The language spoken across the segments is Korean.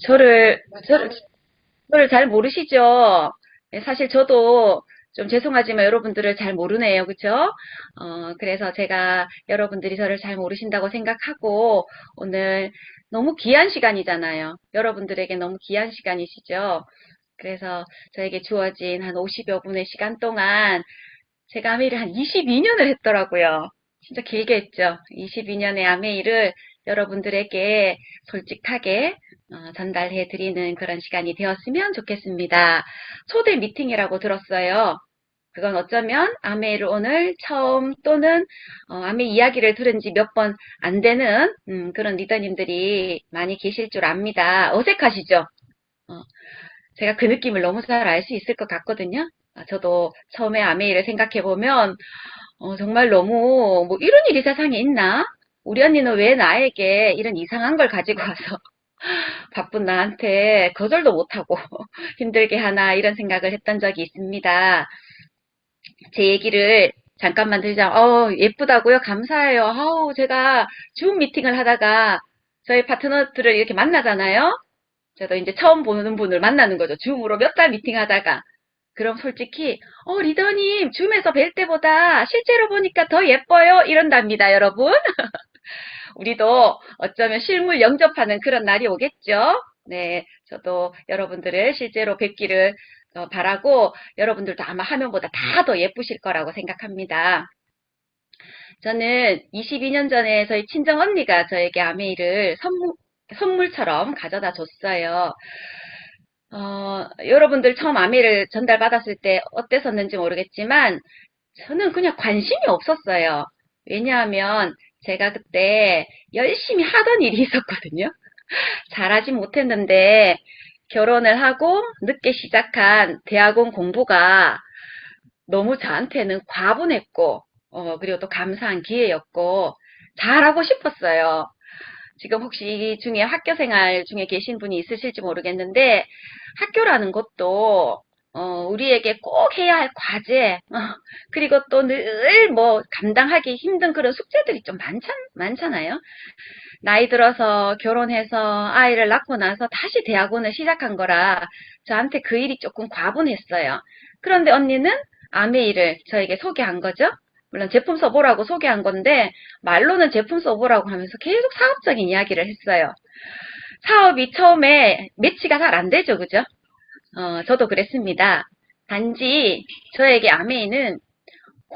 저를, 저를, 저를 잘 모르시죠? 네, 사실 저도 좀 죄송하지만 여러분들을 잘 모르네요. 그쵸? 그래서 제가 여러분들이 저를 잘 모르신다고 생각하고 오늘 너무 귀한 시간이잖아요. 여러분들에게 너무 귀한 시간이시죠? 그래서 저에게 주어진 한 50여 분의 시간 동안 제가 아메이를 한 22년을 했더라고요. 진짜 길게 했죠. 22년의 아메이를 여러분들에게 솔직하게 전달해 드리는 그런 시간이 되었으면 좋겠습니다. 초대 미팅이라고 들었어요. 그건 어쩌면 아메이를 오늘 처음 또는 아메이 이야기를 들은 지 몇 번 안 되는 그런 리더님들이 많이 계실 줄 압니다. 어색하시죠? 어, 제가 그 느낌을 너무 잘 알 수 있을 것 같거든요. 저도 처음에 아메이를 생각해 보면 정말 너무 뭐 이런 일이 세상에 있나? 우리 언니는 왜 나에게 이런 이상한 걸 가지고 와서 바쁜 나한테 거절도 못하고 힘들게 하나 이런 생각을 했던 적이 있습니다. 제 얘기를 잠깐만 들자. 예쁘다고요? 감사해요. 제가 줌 미팅을 하다가 저희 파트너들을 이렇게 만나잖아요. 저도 이제 처음 보는 분을 만나는 거죠. 줌으로 몇 달 미팅하다가. 그럼 솔직히 리더님 줌에서 뵐 때보다 실제로 보니까 더 예뻐요 이런답니다, 여러분. 우리도 어쩌면 실물 영접하는 그런 날이 오겠죠. 네, 저도 여러분들을 실제로 뵙기를 바라고 여러분들도 아마 화면보다 다 더 예쁘실 거라고 생각합니다. 저는 22년 전에 저희 친정 언니가 저에게 아메이를 선물처럼 가져다 줬어요. 여러분들 처음 아메이를 전달받았을 때 어땠었는지 모르겠지만 저는 그냥 관심이 없었어요. 왜냐하면 제가 그때 열심히 하던 일이 있었거든요. 잘하진 못했는데 결혼을 하고 늦게 시작한 대학원 공부가 너무 저한테는 과분했고 그리고 또 감사한 기회였고 잘하고 싶었어요. 지금 혹시 이 중에 학교 생활 중에 계신 분이 있으실지 모르겠는데 학교라는 것도 우리에게 꼭 해야 할 과제, 그리고 또 늘 뭐 감당하기 힘든 그런 숙제들이 좀 많잖아요. 나이 들어서 결혼해서 아이를 낳고 나서 다시 대학원을 시작한 거라 저한테 그 일이 조금 과분했어요. 그런데 언니는 아메이를 저에게 소개한 거죠. 물론 제품 써보라고 소개한 건데 말로는 제품 써보라고 하면서 계속 사업적인 이야기를 했어요. 사업이 처음에 매치가 잘 안 되죠, 그죠? 저도 그랬습니다. 단지 저에게 아메이는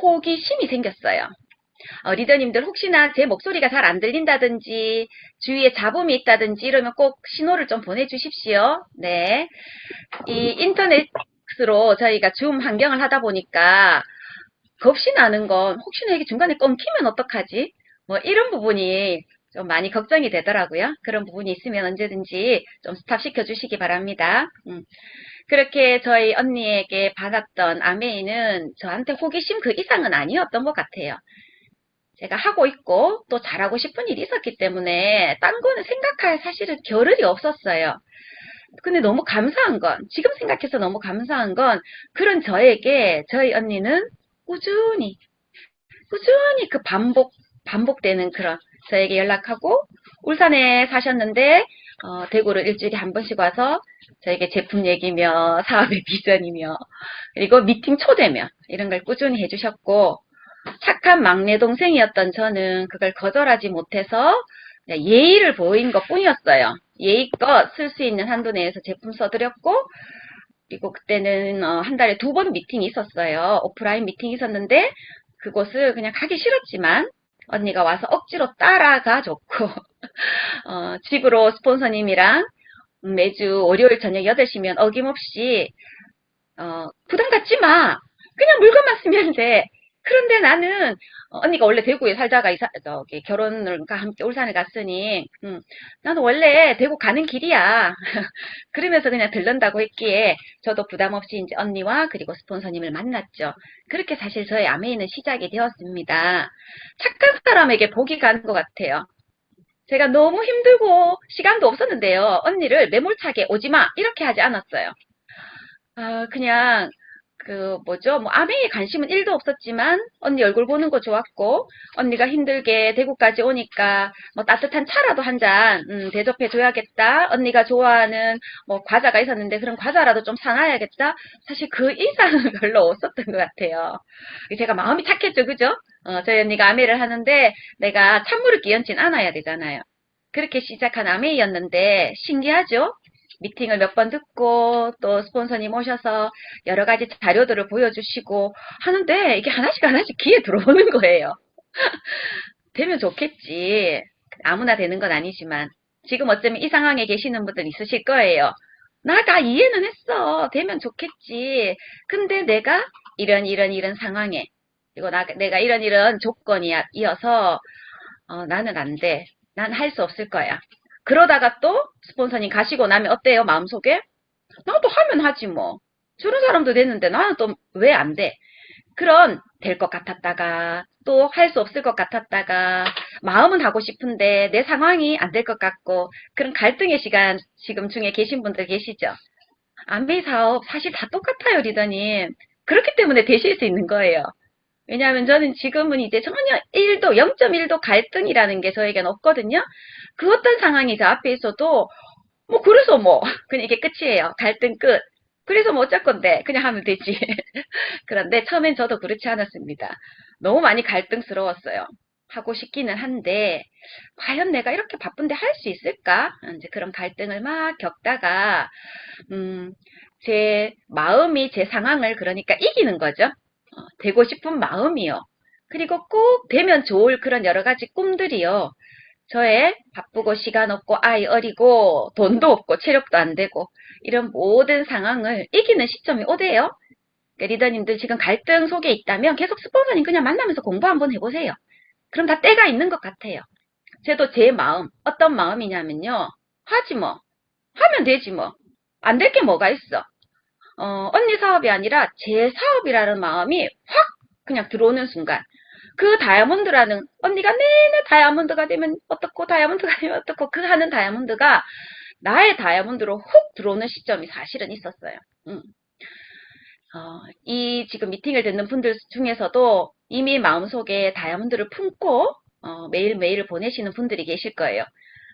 호기심이 생겼어요. 리더님들 혹시나 제 목소리가 잘 안 들린다든지 주위에 잡음이 있다든지 이러면 꼭 신호를 좀 보내주십시오. 네. 이 인터넷으로 저희가 줌 환경을 하다 보니까 겁이 나는 건 혹시나 이게 중간에 끊기면 어떡하지? 뭐 이런 부분이 좀 많이 걱정이 되더라고요. 그런 부분이 있으면 언제든지 좀 스탑시켜 주시기 바랍니다. 그렇게 저희 언니에게 받았던 아메이는 저한테 호기심 그 이상은 아니었던 것 같아요. 제가 하고 있고 또 잘하고 싶은 일이 있었기 때문에 딴 거는 생각할 사실은 겨를이 없었어요. 근데 너무 감사한 건, 지금 생각해서 너무 감사한 건 그런 저에게 저희 언니는 꾸준히 꾸준히 그 반복되는 그런 저에게 연락하고 울산에 사셨는데 대구를 일주일에 한 번씩 와서 저에게 제품 얘기며 사업의 비전이며 그리고 미팅 초대며 이런 걸 꾸준히 해주셨고 착한 막내 동생이었던 저는 그걸 거절하지 못해서 예의를 보인 것 뿐이었어요. 예의껏 쓸 수 있는 한도 내에서 제품 써드렸고 그리고 그때는 한 달에 2번 미팅이 있었어요. 오프라인 미팅이 있었는데 그곳을 그냥 가기 싫었지만 언니가 와서 억지로 따라가 줬고 집으로 스폰서님이랑 매주 월요일 저녁 8시면 어김없이 부담 갖지 마. 그냥 물건만 쓰면 돼. 그런데 나는 언니가 원래 대구에 살다가 저기 결혼과 함께 울산에 갔으니 나는 원래 대구 가는 길이야. 그러면서 그냥 들른다고 했기에 저도 부담 없이 이제 언니와 그리고 스폰서님을 만났죠. 그렇게 사실 저의 아메이는 시작이 되었습니다. 착한 사람에게 복이 가는 것 같아요. 제가 너무 힘들고 시간도 없었는데요. 언니를 매몰차게 오지 마 이렇게 하지 않았어요. 그냥 뭐죠? 뭐, 아메에 관심은 1도 없었지만, 언니 얼굴 보는 거 좋았고, 언니가 힘들게 대구까지 오니까, 뭐, 따뜻한 차라도 한 잔, 대접해줘야겠다. 언니가 좋아하는, 뭐, 과자가 있었는데, 그런 과자라도 좀 사놔야겠다. 사실 그 이상은 별로 없었던 것 같아요. 제가 마음이 착했죠, 그죠? 저희 언니가 아메를 하는데, 내가 찬물을 끼얹진 않아야 되잖아요. 그렇게 시작한 아메이였는데, 신기하죠? 미팅을 몇 번 듣고 또 스폰서님 오셔서 여러 가지 자료들을 보여주시고 하는데 이게 하나씩 하나씩 귀에 들어오는 거예요. 되면 좋겠지. 아무나 되는 건 아니지만 지금 어쩌면 이 상황에 계시는 분들 있으실 거예요. 나 다 이해는 했어. 되면 좋겠지. 근데 내가 이런 상황에 그리고 내가 이런 조건이어서 나는 안 돼. 난 할 수 없을 거야. 그러다가 또 스폰서님 가시고 나면 어때요? 마음속에? 나도 하면 하지 뭐. 저런 사람도 됐는데 나는 또 왜 안 돼? 그런 될 것 같았다가 또 할 수 없을 것 같았다가 마음은 하고 싶은데 내 상황이 안 될 것 같고 그런 갈등의 시간 지금 중에 계신 분들 계시죠? 안메이 사업 사실 다 똑같아요, 리더님. 그렇기 때문에 되실 수 있는 거예요. 왜냐하면 저는 지금은 이제 전혀 1도, 0.1도 갈등이라는 게 저에겐 없거든요. 그 어떤 상황이 저 앞에 있어도 뭐 그래서 뭐 그냥 이게 끝이에요. 갈등 끝. 그래서 뭐 어쩔 건데 그냥 하면 되지. 그런데 처음엔 저도 그렇지 않았습니다. 너무 많이 갈등스러웠어요. 하고 싶기는 한데 과연 내가 이렇게 바쁜데 할 수 있을까? 이제 그런 갈등을 막 겪다가 제 마음이 제 상황을 그러니까 이기는 거죠. 되고 싶은 마음이요. 그리고 꼭 되면 좋을 그런 여러 가지 꿈들이요. 저의 바쁘고 시간 없고 아이 어리고 돈도 없고 체력도 안 되고 이런 모든 상황을 이기는 시점이 오대요. 그러니까 리더님들 지금 갈등 속에 있다면 계속 스폰서님 그냥 만나면서 공부 한번 해보세요. 그럼 다 때가 있는 것 같아요. 저도 제 마음 어떤 마음이냐면요. 하지 뭐. 하면 되지 뭐. 안 될 게 뭐가 있어. 언니 사업이 아니라 제 사업이라는 마음이 확 그냥 들어오는 순간 그 다이아몬드라는 언니가 내내 다이아몬드가 되면 어떻고 다이아몬드가 되면 어떻고 그 하는 다이아몬드가 나의 다이아몬드로 훅 들어오는 시점이 사실은 있었어요. 이 지금 미팅을 듣는 분들 중에서도 이미 마음속에 다이아몬드를 품고 매일매일을 보내시는 분들이 계실 거예요.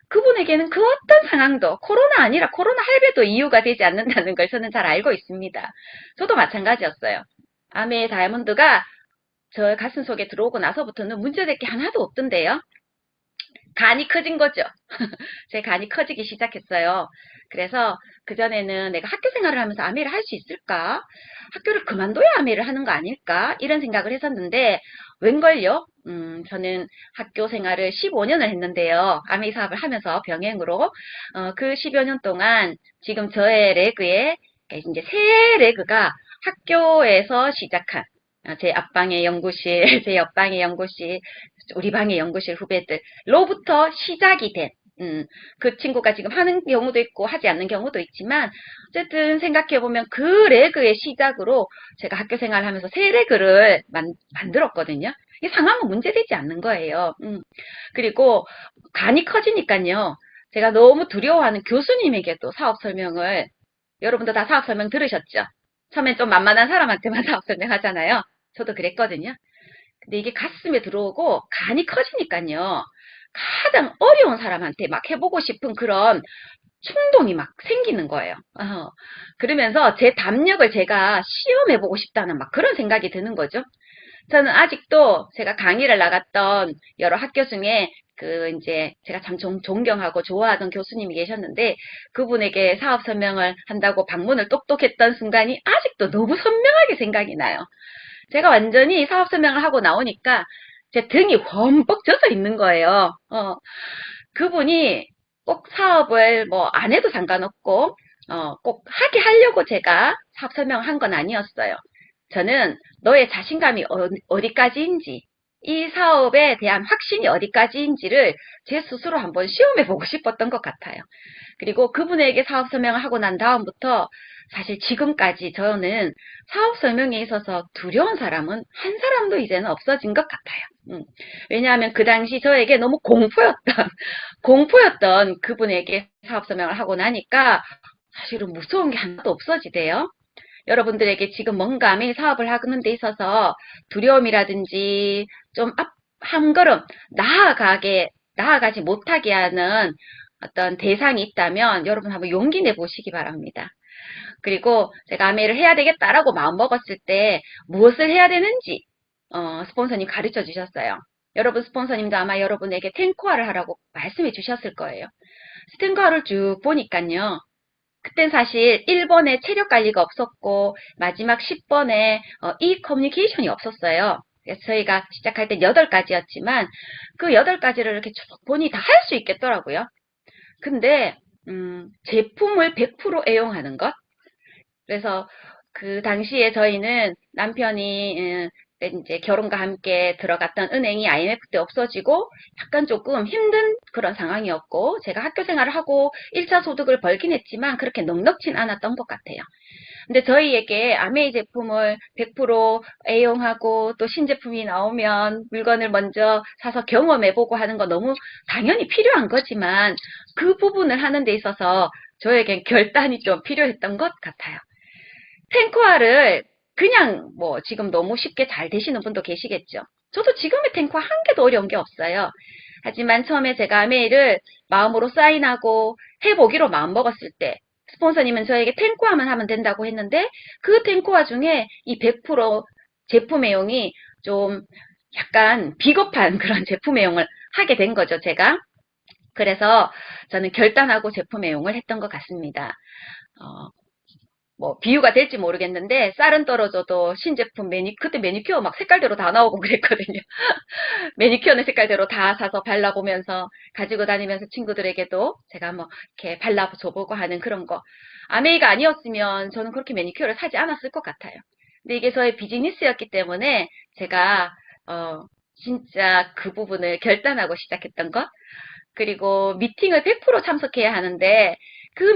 그분에게는 그 어떤 상황도 코로나 아니라 코로나 할배도 이유가 되지 않는다는 걸 저는 잘 알고 있습니다. 저도 마찬가지였어요. 아메의 다이아몬드가 저 가슴 속에 들어오고 나서부터는 문제될 게 하나도 없던데요. 간이 커진 거죠. 제 간이 커지기 시작했어요. 그래서 그전에는 내가 학교 생활을 하면서 아메를 할 수 있을까? 학교를 그만둬야 아메를 하는 거 아닐까? 이런 생각을 했었는데 웬걸요? 저는 학교 생활을 15년을 했는데요. 아메 사업을 하면서 병행으로 그 10여 년 동안 지금 저의 레그에 이제 새 레그가 학교에서 시작한 제 앞방의 연구실, 제 옆방의 연구실, 우리 방의 연구실 후배들로부터 시작이 된 그 친구가 지금 하는 경우도 있고 하지 않는 경우도 있지만 어쨌든 생각해보면 그 레그의 시작으로 제가 학교 생활을 하면서 새 레그를 만들었거든요. 이 상황은 문제되지 않는 거예요. 그리고 간이 커지니까요. 제가 너무 두려워하는 교수님에게도 사업 설명을 여러분도 다 사업 설명 들으셨죠? 처음엔 좀 만만한 사람한테만 사업 설명하잖아요. 저도 그랬거든요. 근데 이게 가슴에 들어오고 간이 커지니까요. 가장 어려운 사람한테 막 해보고 싶은 그런 충동이 막 생기는 거예요. 그러면서 제 담력을 제가 시험해보고 싶다는 막 그런 생각이 드는 거죠. 저는 아직도 제가 강의를 나갔던 여러 학교 중에 이제 제가 참 존경하고 좋아하던 교수님이 계셨는데 그분에게 사업 설명을 한다고 방문을 똑똑했던 순간이 아직도 너무 선명하게 생각이 나요. 제가 완전히 사업 설명을 하고 나오니까 제 등이 험뻑 젖어 있는 거예요. 그분이 꼭 사업을 뭐 안 해도 상관없고, 꼭 하게 하려고 제가 사업 설명을 한 건 아니었어요. 저는 너의 자신감이 어디까지인지, 이 사업에 대한 확신이 어디까지인지를 제 스스로 한번 시험해 보고 싶었던 것 같아요. 그리고 그분에게 사업 설명을 하고 난 다음부터 사실 지금까지 저는 사업 설명에 있어서 두려운 사람은 한 사람도 이제는 없어진 것 같아요. 왜냐하면 그 당시 저에게 너무 공포였던 그분에게 사업 설명을 하고 나니까 사실은 무서운 게 하나도 없어지대요. 여러분들에게 지금 뭔가 매일 사업을 하는 데 있어서 두려움이라든지 좀 한 걸음 나아가지 못하게 하는 어떤 대상이 있다면 여러분 한번 용기 내 보시기 바랍니다. 그리고 제가 아메이를 해야 되겠다라고 마음먹었을 때 무엇을 해야 되는지 스폰서님 가르쳐 주셨어요. 여러분 스폰서님도 아마 여러분에게 탱코화를 하라고 말씀해 주셨을 거예요. 탱코화를 쭉 보니까요. 그땐 사실 1번에 체력 관리가 없었고 마지막 10번에 이 커뮤니케이션이 없었어요. 그래서 저희가 시작할 때 8가지였지만 그 8가지를 이렇게 쭉 보니 다 할 수 있겠더라고요. 근데 제품을 100% 애용하는 것. 그래서 그 당시에 저희는 남편이 이제 결혼과 함께 들어갔던 은행이 IMF 때 없어지고 약간 조금 힘든 그런 상황이었고 제가 학교 생활을 하고 1차 소득을 벌긴 했지만 그렇게 넉넉진 않았던 것 같아요. 근데 저희에게 아메이 제품을 100% 애용하고 또 신제품이 나오면 물건을 먼저 사서 경험해보고 하는 거 너무 당연히 필요한 거지만 그 부분을 하는 데 있어서 저에겐 결단이 좀 필요했던 것 같아요. 탱커화를 그냥 뭐 지금 너무 쉽게 잘 되시는 분도 계시겠죠. 저도 지금의 탱커화 한 개도 어려운 게 없어요. 하지만 처음에 제가 메일을 마음으로 사인하고 해보기로 마음먹었을 때 스폰서님은 저에게 탱커화만 하면 된다고 했는데 그 탱커화 중에 이 100% 제품 애용이 좀 약간 비겁한 그런 제품 애용을 하게 된 거죠, 제가. 그래서 저는 결단하고 제품 애용을 했던 것 같습니다. 뭐 비유가 될지 모르겠는데 쌀은 떨어져도 신제품 그때 매니큐어 막 색깔대로 다 나오고 그랬거든요. 매니큐어는 색깔대로 다 사서 발라보면서 가지고 다니면서 친구들에게도 제가 뭐 이렇게 발라줘보고 하는 그런 거. 아메이가 아니었으면 저는 그렇게 매니큐어를 사지 않았을 것 같아요. 근데 이게 저의 비즈니스였기 때문에 제가 진짜 그 부분을 결단하고 시작했던 것. 그리고 미팅을 100% 참석해야 하는데 그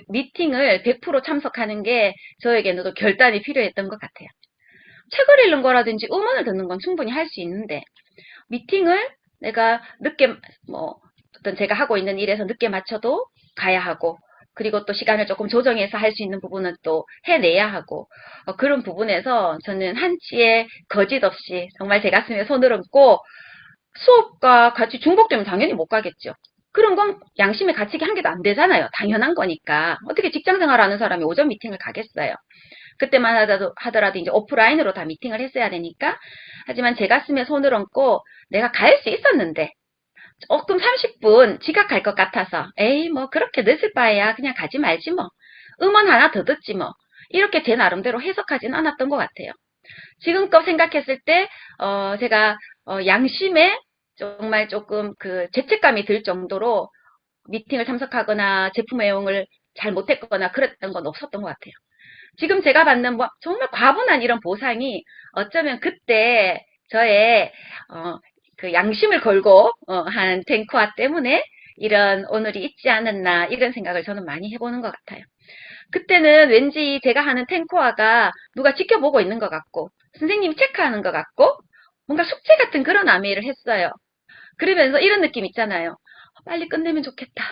미팅을 100% 참석하는 게 저에게는 또 결단이 필요했던 것 같아요. 책을 읽는 거라든지 음원을 듣는 건 충분히 할 수 있는데 미팅을 내가 늦게 어떤 제가 하고 있는 일에서 늦게 맞춰도 가야 하고 그리고 또 시간을 조금 조정해서 할 수 있는 부분은 또 해내야 하고 그런 부분에서 저는 한치의 거짓 없이 정말 제 가슴에 손을 얹고 수업과 같이 중복되면 당연히 못 가겠죠. 그런 건 양심의 가책이 한 개도 안 되잖아요. 당연한 거니까. 어떻게 직장생활 하는 사람이 오전 미팅을 가겠어요. 그때만 하더라도 이제 오프라인으로 다 미팅을 했어야 되니까. 하지만 제 가슴에 손을 얹고 내가 갈 수 있었는데 조금 30분 지각할 것 같아서 에이 뭐 그렇게 늦을 바에야 그냥 가지 말지 뭐. 음원 하나 더 듣지 뭐. 이렇게 제 나름대로 해석하진 않았던 것 같아요. 지금껏 생각했을 때 제가 양심에 정말 조금 그 죄책감이 들 정도로 미팅을 참석하거나 제품 애용을 잘 못했거나 그랬던 건 없었던 것 같아요. 지금 제가 받는 뭐 정말 과분한 이런 보상이 어쩌면 그때 저의 그 양심을 걸고 한 탱크화 때문에 이런 오늘이 있지 않았나 이런 생각을 저는 많이 해보는 것 같아요. 그때는 왠지 제가 하는 탱코화가 누가 지켜보고 있는 것 같고 선생님이 체크하는 것 같고 뭔가 숙제 같은 그런 아메이를 했어요. 그러면서 이런 느낌 있잖아요. 빨리 끝내면 좋겠다.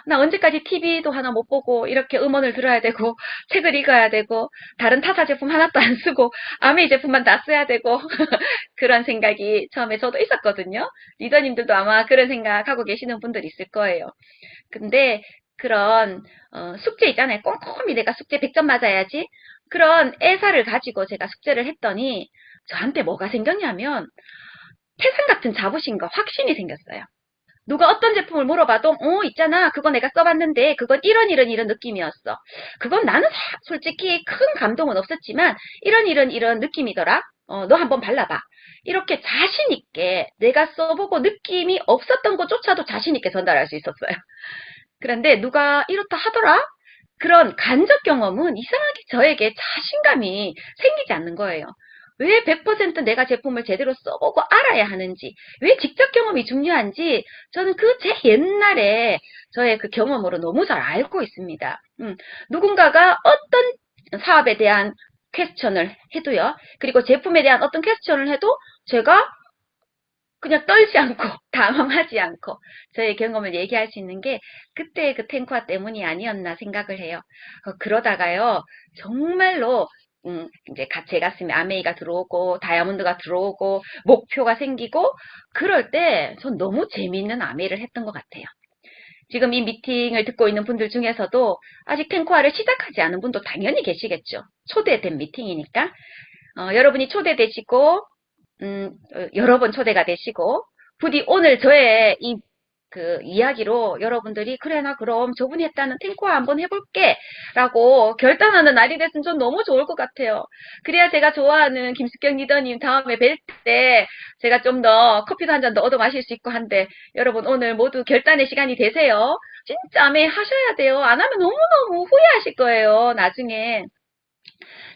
나 언제까지 TV도 하나 못 보고 이렇게 음원을 들어야 되고 책을 읽어야 되고 다른 타사 제품 하나도 안 쓰고 아메이 제품만 다 써야 되고 그런 생각이 처음에 저도 있었거든요. 리더님들도 아마 그런 생각하고 계시는 분들 있을 거예요. 근데 그런 숙제 있잖아요. 꼼꼼히 내가 숙제 100점 맞아야지. 그런 애사를 가지고 제가 숙제를 했더니 저한테 뭐가 생겼냐면 태산 같은 자부심과 확신이 생겼어요. 누가 어떤 제품을 물어봐도 있잖아. 그거 내가 써봤는데 그건 이런 느낌이었어. 그건 나는 솔직히 큰 감동은 없었지만 이런 느낌이더라. 너 한번 발라봐. 이렇게 자신 있게 내가 써보고 느낌이 없었던 것조차도 자신 있게 전달할 수 있었어요. 그런데 누가 이렇다 하더라? 그런 간접 경험은 이상하게 저에게 자신감이 생기지 않는 거예요. 왜 100% 내가 제품을 제대로 써보고 알아야 하는지, 왜 직접 경험이 중요한지, 저는 그 제 옛날에 저의 그 경험으로 너무 잘 알고 있습니다. 누군가가 어떤 사업에 대한 퀘스천을 해도요, 그리고 제품에 대한 어떤 퀘스천을 해도 제가 그냥 떨지 않고 당황하지 않고 저의 경험을 얘기할 수 있는 게 그때 그 탱커와 때문이 아니었나 생각을 해요. 그러다가요 정말로 이제 제 가슴에 아메이가 들어오고 다이아몬드가 들어오고 목표가 생기고 그럴 때 전 너무 재미있는 아메이를 했던 것 같아요. 지금 이 미팅을 듣고 있는 분들 중에서도 아직 탱커화를 시작하지 않은 분도 당연히 계시겠죠. 초대된 미팅이니까. 여러분이 초대되시고 여러 번 초대가 되시고 부디 오늘 저의 그 이야기로 여러분들이 그래 나 그럼 저분이 했다는 탱커화 한번 해볼게 라고 결단하는 날이 됐으면 전 너무 좋을 것 같아요. 그래야 제가 좋아하는 김숙경 리더님 다음에 뵐 때 제가 좀 더 커피도 한 잔 더 얻어 마실 수 있고 한데 여러분 오늘 모두 결단의 시간이 되세요. 진짜 매 하셔야 돼요. 안 하면 너무너무 후회하실 거예요. 나중에.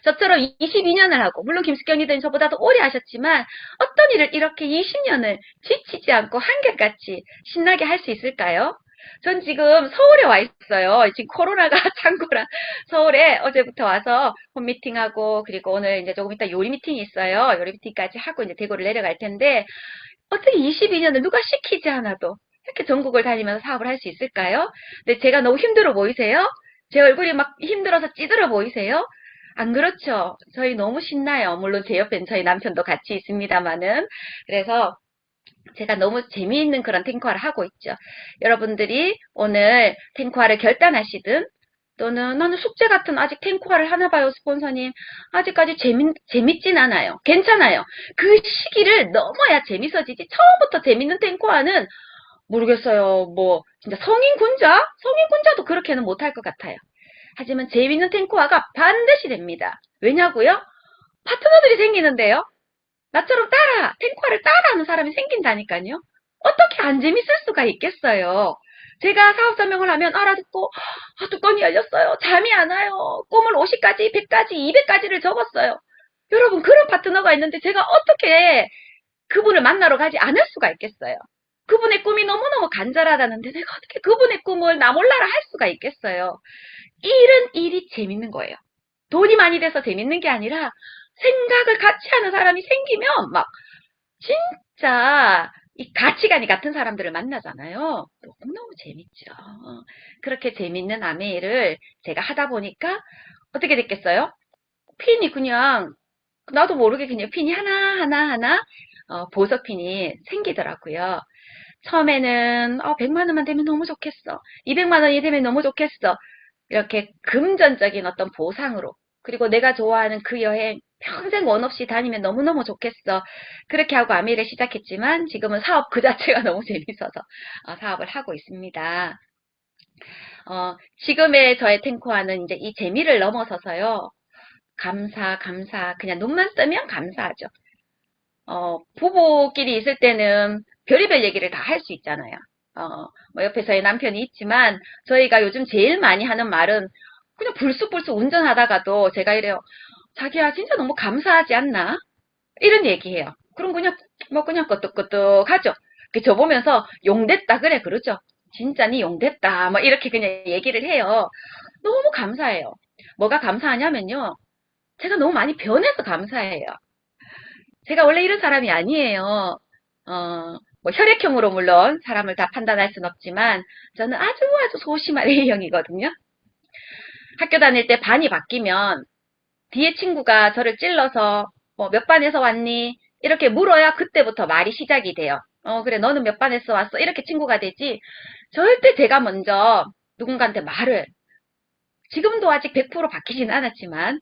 저처럼 22년을 하고 물론 김숙경 리더님 저보다도 오래 하셨지만 어떤 일을 이렇게 20년을 지치지 않고 한결같이 신나게 할 수 있을까요? 전 지금 서울에 와 있어요. 지금 코로나가 창고라 서울에 어제부터 와서 홈미팅하고 그리고 오늘 이제 조금 이따 요리 미팅이 있어요. 요리 미팅까지 하고 이제 대구를 내려갈 텐데 어떻게 22년을 누가 시키지 않아도 이렇게 전국을 다니면서 사업을 할 수 있을까요? 근데 제가 너무 힘들어 보이세요? 제 얼굴이 막 힘들어서 찌들어 보이세요? 안 그렇죠? 저희 너무 신나요. 물론 제 옆엔 저희 남편도 같이 있습니다만은. 그래서 제가 너무 재미있는 그런 탱커화를 하고 있죠. 여러분들이 오늘 탱커화를 결단하시든 또는 나는 숙제 같은 아직 탱커화를 하나 봐요, 스폰서님. 아직까지 재밌진 않아요. 괜찮아요. 그 시기를 넘어야 재밌어지지. 처음부터 재밌는 탱커화는 모르겠어요. 뭐 진짜 성인군자? 성인군자도 그렇게는 못할 것 같아요. 하지만 재밌는 탱커화가 반드시 됩니다. 왜냐고요? 파트너들이 생기는데요. 나처럼 탱커화를 따라하는 사람이 생긴다니까요. 어떻게 안 재밌을 수가 있겠어요. 제가 사업 설명을 하면 알아듣고 뚜껑이 열렸어요. 잠이 안 와요. 꿈을 50가지, 100가지, 200가지를 적었어요. 여러분 그런 파트너가 있는데 제가 어떻게 그분을 만나러 가지 않을 수가 있겠어요. 그분의 꿈이 너무너무 간절하다는데 내가 어떻게 그분의 꿈을 나 몰라라 할 수가 있겠어요. 일은 일이 재밌는 거예요. 돈이 많이 돼서 재밌는 게 아니라 생각을 같이 하는 사람이 생기면 막 진짜 이 가치관이 같은 사람들을 만나잖아요. 너무너무 재밌죠. 그렇게 재밌는 아메이를 제가 하다 보니까 어떻게 됐겠어요? 핀이 그냥 나도 모르게 그냥 핀이 하나 보석핀이 생기더라고요. 처음에는 100만 원만 되면 너무 좋겠어. 200만 원이 되면 너무 좋겠어. 이렇게 금전적인 어떤 보상으로 그리고 내가 좋아하는 그 여행 평생 원 없이 다니면 너무너무 좋겠어. 그렇게 하고 아미를 시작했지만 지금은 사업 그 자체가 너무 재밌어서 사업을 하고 있습니다. 지금의 저의 탱커와는 이제 이 재미를 넘어서서요. 감사 그냥 눈만 뜨면 감사하죠. 부부끼리 있을 때는 별의별 얘기를 다 할 수 있잖아요. 뭐 옆에 저희 남편이 있지만 저희가 요즘 제일 많이 하는 말은 그냥 불쑥불쑥 운전하다가도 제가 이래요. 자기야 진짜 너무 감사하지 않나? 이런 얘기해요. 그럼 그냥 뭐 그냥 끄떡끄떡하죠. 저 보면서 용됐다 그래 그러죠. 진짜 니 용됐다 뭐 이렇게 그냥 얘기를 해요. 너무 감사해요. 뭐가 감사하냐면요. 제가 너무 많이 변해서 감사해요. 제가 원래 이런 사람이 아니에요. 뭐 혈액형으로 물론 사람을 다 판단할 순 없지만 저는 아주 소심한 A형이거든요. 학교 다닐 때 반이 바뀌면 뒤에 친구가 저를 찔러서 몇 반에서 왔니? 이렇게 물어야 그때부터 말이 시작이 돼요. 그래 너는 몇 반에서 왔어? 이렇게 친구가 되지. 절대 제가 먼저 누군가한테 말을 지금도 아직 100% 바뀌진 않았지만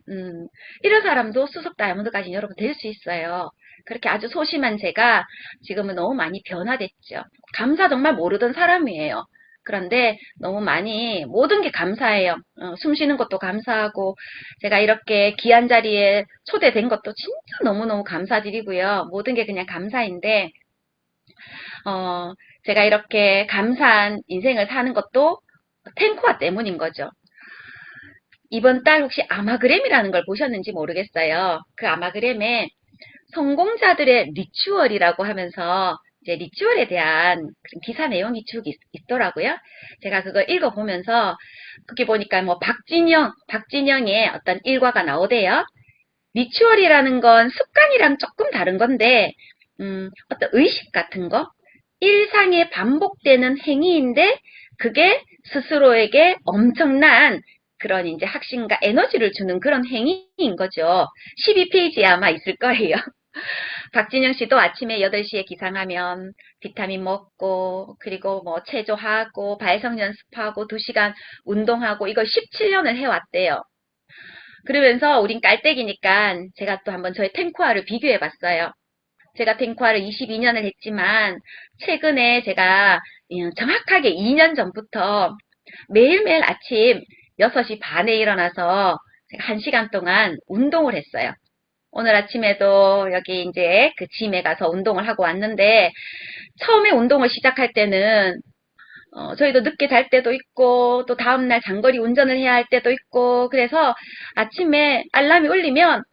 이런 사람도 수석 다이아몬드까지 여러분 될 수 있어요. 그렇게 아주 소심한 제가 지금은 너무 많이 변화됐죠. 감사 정말 모르던 사람이에요. 그런데 너무 많이 모든 게 감사해요. 숨 쉬는 것도 감사하고 제가 이렇게 귀한 자리에 초대된 것도 진짜 너무너무 감사드리고요. 모든 게 그냥 감사인데 제가 이렇게 감사한 인생을 사는 것도 탱커화 때문인 거죠. 이번 달 혹시 아마그램이라는 걸 보셨는지 모르겠어요. 그 아마그램에 성공자들의 리추얼이라고 하면서 이제 리추얼에 대한 그런 기사 내용이 쭉 있더라고요. 제가 그걸 읽어보면서 거기 보니까 뭐 박진영의 어떤 일과가 나오대요. 리추얼이라는 건 습관이랑 조금 다른 건데 어떤 의식 같은 거, 일상에 반복되는 행위인데 그게 스스로에게 엄청난 그런 이제 확신과 에너지를 주는 그런 행위인 거죠. 12페이지에 아마 있을 거예요. 박진영 씨도 아침에 8시에 기상하면 비타민 먹고 그리고 뭐 체조하고 발성 연습하고 2시간 운동하고 이걸 17년을 해왔대요. 그러면서 우린 깔때기니까 제가 또 한번 저의 탱쿠아를 비교해 봤어요. 제가 탱쿠아를 22년을 했지만 최근에 제가 정확하게 2년 전부터 매일매일 아침 6시 반에 일어나서 제가 1시간 동안 운동을 했어요. 오늘 아침에도 여기 이제 그 짐에 가서 운동을 하고 왔는데 처음에 운동을 시작할 때는 저희도 늦게 잘 때도 있고 또 다음날 장거리 운전을 해야 할 때도 있고 그래서 아침에 알람이 울리면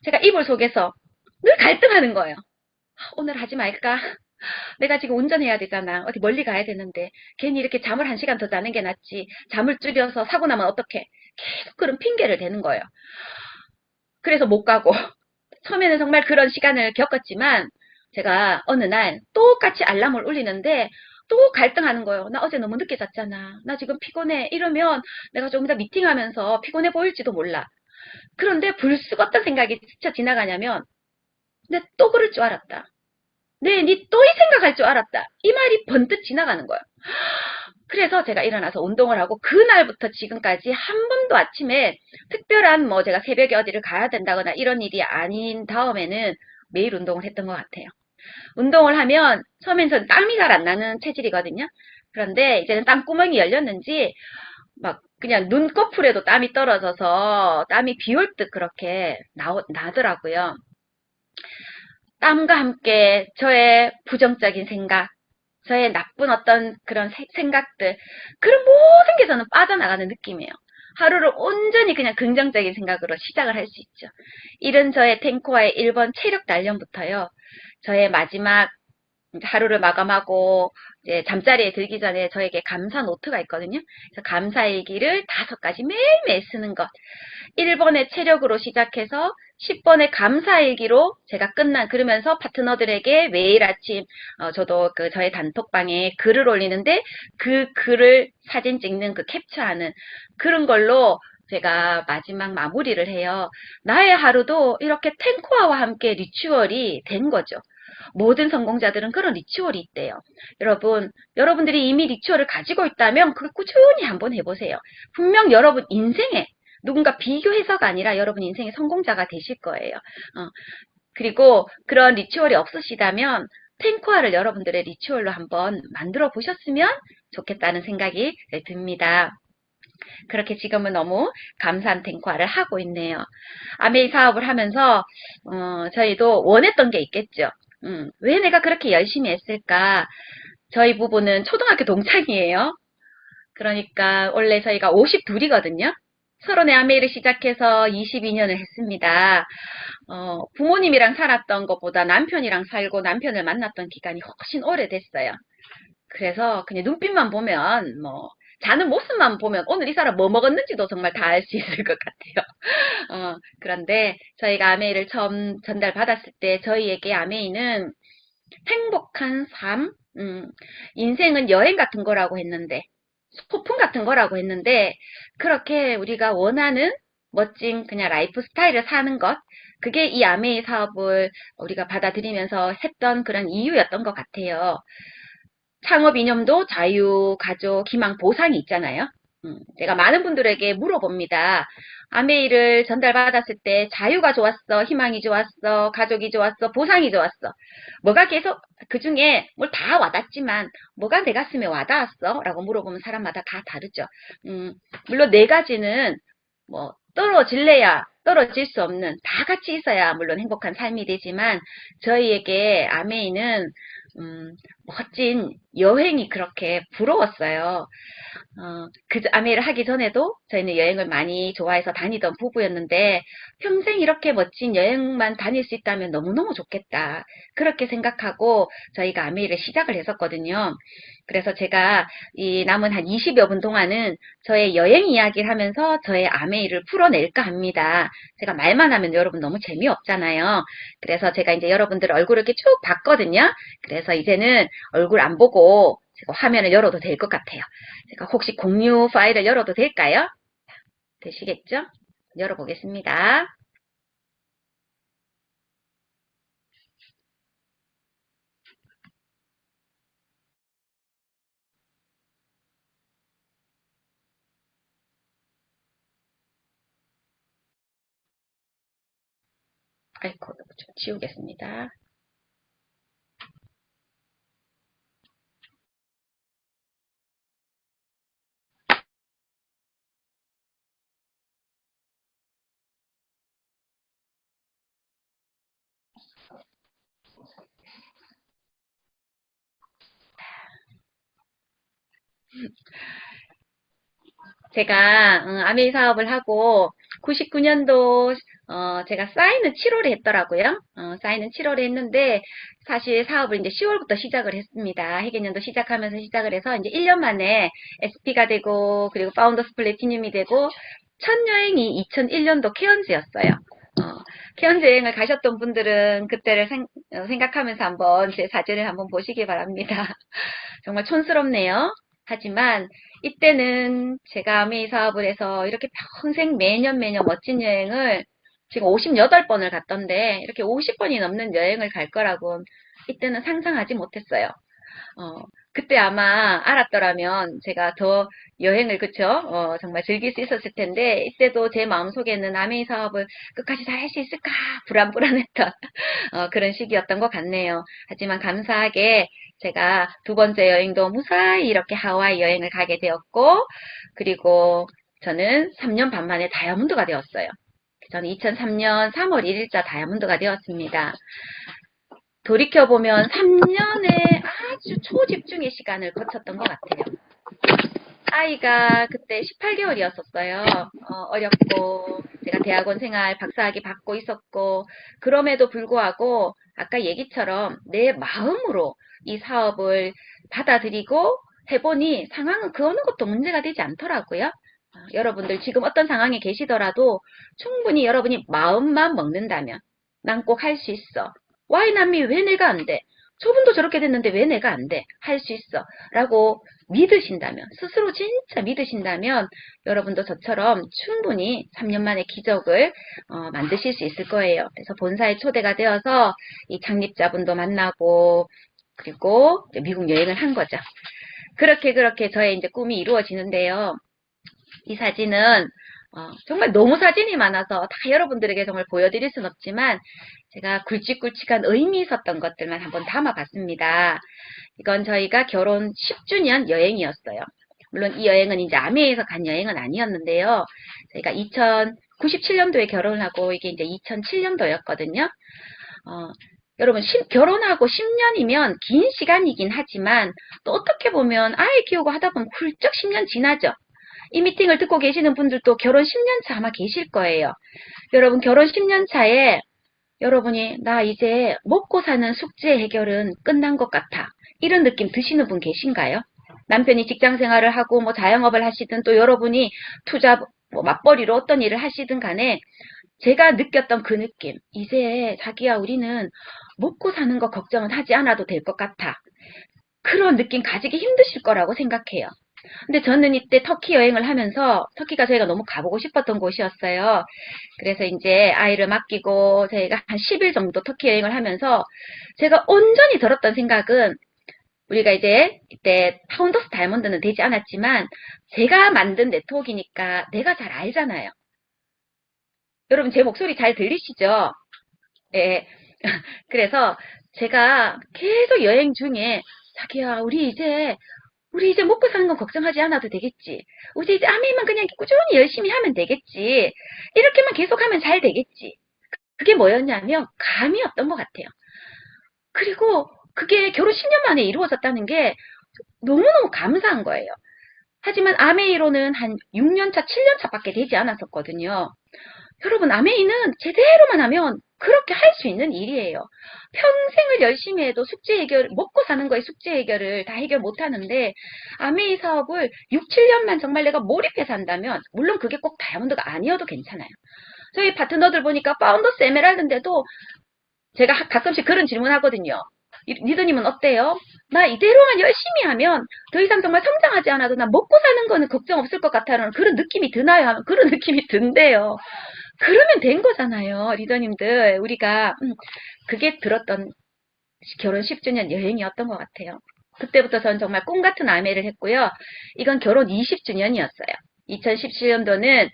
제가 이불 속에서 늘 갈등하는 거예요. 오늘 하지 말까? 내가 지금 운전해야 되잖아. 어디 멀리 가야 되는데 괜히 이렇게 잠을 1시간 더 자는 게 낫지. 잠을 줄여서 사고 나면 어떡해. 계속 그런 핑계를 대는 거예요. 그래서 못 가고 처음에는 정말 그런 시간을 겪었지만 제가 어느 날 똑같이 알람을 울리는데 또 갈등하는 거예요. 나 어제 너무 늦게 잤잖아. 나 지금 피곤해. 이러면 내가 조금 이따 미팅하면서 피곤해 보일지도 몰라. 그런데 불쑥 어떤 생각이 스쳐 지나가냐면 내가 또 그럴 줄 알았다. 네, 니 또 이 생각할 줄 알았다. 이 말이 번뜩 지나가는 거예요. 그래서 제가 일어나서 운동을 하고 그날부터 지금까지 한 번도 아침에 특별한 뭐 제가 새벽에 어디를 가야 된다거나 이런 일이 아닌 다음에는 매일 운동을 했던 것 같아요. 운동을 하면 처음엔 전 땀이 잘 안 나는 체질이거든요. 그런데 이제는 땀구멍이 열렸는지 막 그냥 눈꺼풀에도 땀이 떨어져서 땀이 비올 듯 그렇게 나더라고요. 땀과 함께 저의 부정적인 생각, 저의 나쁜 어떤 그런 생각들, 그런 모든 게 저는 빠져나가는 느낌이에요. 하루를 온전히 그냥 긍정적인 생각으로 시작을 할 수 있죠. 이런 저의 탱코와의 1번 체력 단련부터요. 저의 마지막 하루를 마감하고 이제 잠자리에 들기 전에 저에게 감사 노트가 있거든요. 그래서 감사일기를 5가지 매일매일 쓰는 것. 1번의 체력으로 시작해서 10번의 감사일기로 제가 그러면서 파트너들에게 매일 아침 저도 그 저의 단톡방에 글을 올리는데 그 글을 사진 찍는 그 캡처하는 그런 걸로 제가 마지막 마무리를 해요. 나의 하루도 이렇게 탱코아와 함께 리추얼이 된 거죠. 모든 성공자들은 그런 리추얼이 있대요. 여러분들이 이미 리추얼을 가지고 있다면 그걸 꾸준히 한번 해보세요. 분명 여러분 인생에 누군가 비교해서가 아니라 여러분 인생의 성공자가 되실 거예요. 그리고 그런 리추얼이 없으시다면 탱코아를 여러분들의 리추얼로 한번 만들어 보셨으면 좋겠다는 생각이 듭니다. 그렇게 지금은 너무 감사한 탱코아를 하고 있네요. 아메이 사업을 하면서 저희도 원했던 게 있겠죠. 왜 내가 그렇게 열심히 했을까? 저희 부부는 초등학교 동창이에요. 그러니까 원래 저희가 52이거든요. 서론의 아메이를 시작해서 22년을 했습니다. 부모님이랑 살았던 것보다 남편이랑 살고 남편을 만났던 기간이 훨씬 오래됐어요. 그래서 그냥 눈빛만 보면 자는 모습만 보면 오늘 이 사람 뭐 먹었는지도 정말 다 알 수 있을 것 같아요. 그런데 저희가 아메이를 처음 전달받았을 때 저희에게 아메이는 행복한 삶, 인생은 여행 같은 거라고 했는데 소풍 같은 거라고 했는데 그렇게 우리가 원하는 멋진 그냥 라이프 스타일을 사는 것 그게 이 아메이 사업을 우리가 받아들이면서 했던 그런 이유였던 것 같아요. 창업 이념도 자유, 가족, 희망, 보상이 있잖아요. 제가 많은 분들에게 물어봅니다. 아메이를 전달받았을 때 자유가 좋았어, 희망이 좋았어, 가족이 좋았어, 보상이 좋았어. 뭐가 계속 그 중에 뭘 다 와닿지만 뭐가 내 가슴에 와닿았어? 라고 물어보면 사람마다 다 다르죠. 물론 4가지는 떨어질래야 떨어질 수 없는 다 같이 있어야 물론 행복한 삶이 되지만 저희에게 아메이는 멋진 여행이 그렇게 부러웠어요. 그 아메이를 하기 전에도 저희는 여행을 많이 좋아해서 다니던 부부였는데 평생 이렇게 멋진 여행만 다닐 수 있다면 너무너무 좋겠다. 그렇게 생각하고 저희가 아메이를 시작을 했었거든요. 그래서 제가 이 남은 한 20여 분 동안은 저의 여행 이야기를 하면서 저의 아메이를 풀어낼까 합니다. 제가 말만 하면 여러분 너무 재미없잖아요. 그래서 제가 이제 여러분들 얼굴을 이렇게 쭉 봤거든요. 그래서 이제는 얼굴 안 보고 제가 화면을 열어도 될 것 같아요. 제가 혹시 공유 파일을 열어도 될까요? 되시겠죠? 열어보겠습니다. 아이고, 좀 지우겠습니다. 제가 아메이 사업을 하고 99년도 제가 사인은 7월에 했더라고요. 사인은 7월에 했는데 사실 사업을 이제 10월부터 시작을 했습니다. 회계년도 시작하면서 시작을 해서 이제 1년 만에 SP가 되고 그리고 파운더스 플래티늄이 되고 첫 여행이 2001년도 케언즈였어요. 케언즈 여행을 가셨던 분들은 그때를 생각하면서 한번 제 사진을 한번 보시기 바랍니다. 정말 촌스럽네요. 하지만 이때는 제가 아메이 사업을 해서 이렇게 평생 매년 매년 멋진 여행을 지금 58번을 갔던데 이렇게 50번이 넘는 여행을 갈 거라고 이때는 상상하지 못했어요. 어, 그때 아마 알았더라면 제가 더 여행을 그쵸? 정말 즐길 수 있었을 텐데 이때도 제 마음속에는 아메이 사업을 끝까지 다 할 수 있을까 불안불안했던 그런 시기였던 것 같네요. 하지만 감사하게 제가 두 번째 여행도 무사히 이렇게 하와이 여행을 가게 되었고 그리고 저는 3년 반 만에 다이아몬드가 되었어요. 저는 2003년 3월 1일자 다이아몬드가 되었습니다. 돌이켜보면 3년의 아주 초집중의 시간을 거쳤던 것 같아요. 아이가 그때 18개월이었었어요. 어렸고, 제가 대학원 생활 박사학위 받고 있었고, 그럼에도 불구하고, 아까 얘기처럼 내 마음으로 이 사업을 받아들이고 해보니 상황은 그 어느 것도 문제가 되지 않더라고요. 여러분들 지금 어떤 상황에 계시더라도 충분히 여러분이 마음만 먹는다면 난 꼭 할 수 있어. Why not me? 왜 내가 안 돼? 저분도 저렇게 됐는데 왜 내가 안 돼? 할 수 있어. 라고 믿으신다면, 스스로 진짜 믿으신다면 여러분도 저처럼 충분히 3년 만에 기적을 만드실 수 있을 거예요. 그래서 본사에 초대가 되어서 이 창립자분도 만나고 그리고 미국 여행을 한 거죠. 그렇게 저의 이제 꿈이 이루어지는데요. 이 사진은 정말 너무 사진이 많아서 다 여러분들에게 정말 보여드릴 순 없지만 제가 굵직굵직한 의미 있었던 것들만 한번 담아봤습니다. 이건 저희가 결혼 10주년 여행이었어요. 물론 이 여행은 이제 아메이에서 간 여행은 아니었는데요. 저희가 2097년도에 결혼을 하고 이게 이제 2007년도였거든요. 여러분 결혼하고 10년이면 긴 시간이긴 하지만 또 어떻게 보면 아이 키우고 하다 보면 훌쩍 10년 지나죠. 이 미팅을 듣고 계시는 분들도 결혼 10년 차 아마 계실 거예요. 여러분 결혼 10년 차에 여러분이 나 이제 먹고 사는 숙제 해결은 끝난 것 같아. 이런 느낌 드시는 분 계신가요? 남편이 직장 생활을 하고 뭐 자영업을 하시든 또 여러분이 투자 뭐 맞벌이로 어떤 일을 하시든 간에 제가 느꼈던 그 느낌. 이제 자기야 우리는 먹고 사는 거 걱정은 하지 않아도 될 것 같아. 그런 느낌 가지기 힘드실 거라고 생각해요. 근데 저는 이때 터키 여행을 하면서 터키가 저희가 너무 가보고 싶었던 곳이었어요. 그래서 이제 아이를 맡기고 저희가 한 10일 정도 터키 여행을 하면서 제가 온전히 들었던 생각은 우리가 이제 이때 파운더스 다이아몬드는 되지 않았지만 제가 만든 네트워크니까 내가 잘 알잖아요. 여러분 제 목소리 잘 들리시죠? 예. 그래서 제가 계속 여행 중에 자기야 우리 이제 먹고 사는 건 걱정하지 않아도 되겠지. 우리 이제 아메이만 그냥 꾸준히 열심히 하면 되겠지. 이렇게만 계속하면 잘 되겠지. 그게 뭐였냐면 감이었던 것 같아요. 그리고 그게 결혼 10년 만에 이루어졌다는 게 너무너무 감사한 거예요. 하지만 아메이로는 한 6년 차, 7년 차밖에 되지 않았었거든요. 여러분, 아메이는 제대로만 하면 그렇게 할 수 있는 일이에요. 평생을 열심히 해도 숙제 해결, 먹고 사는 거에 숙제 해결을 다 해결 못 하는데, 아메이 사업을 6, 7년만 정말 내가 몰입해서 한다면, 물론 그게 꼭 다이아몬드가 아니어도 괜찮아요. 저희 파트너들 보니까 파운더스 에메랄드인데도 제가 가끔씩 그런 질문 하거든요. 리더님은 어때요? 나 이대로만 열심히 하면 더 이상 정말 성장하지 않아도 나 먹고 사는 거는 걱정 없을 것 같아라는 그런 느낌이 드나요? 하면 그런 느낌이 든대요. 그러면 된 거잖아요, 리더님들. 우리가 그게 들었던 결혼 10주년 여행이었던 것 같아요. 그때부터 저는 정말 꿈 같은 아메를 했고요. 이건 결혼 20주년이었어요. 2017년도는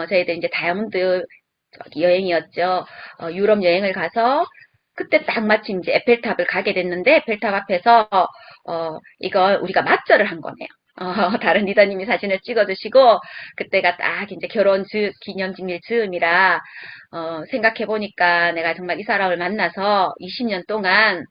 저희들 이제 다이아몬드 여행이었죠. 유럽 여행을 가서 그때 딱 마침 이제 에펠탑을 가게 됐는데 에펠탑 앞에서 이걸 우리가 맞절을 한 거네요. 다른 리더님이 사진을 찍어주시고 그때가 딱 이제 결혼 기념직일 즈음이라 생각해 보니까 내가 정말 이 사람을 만나서 20년 동안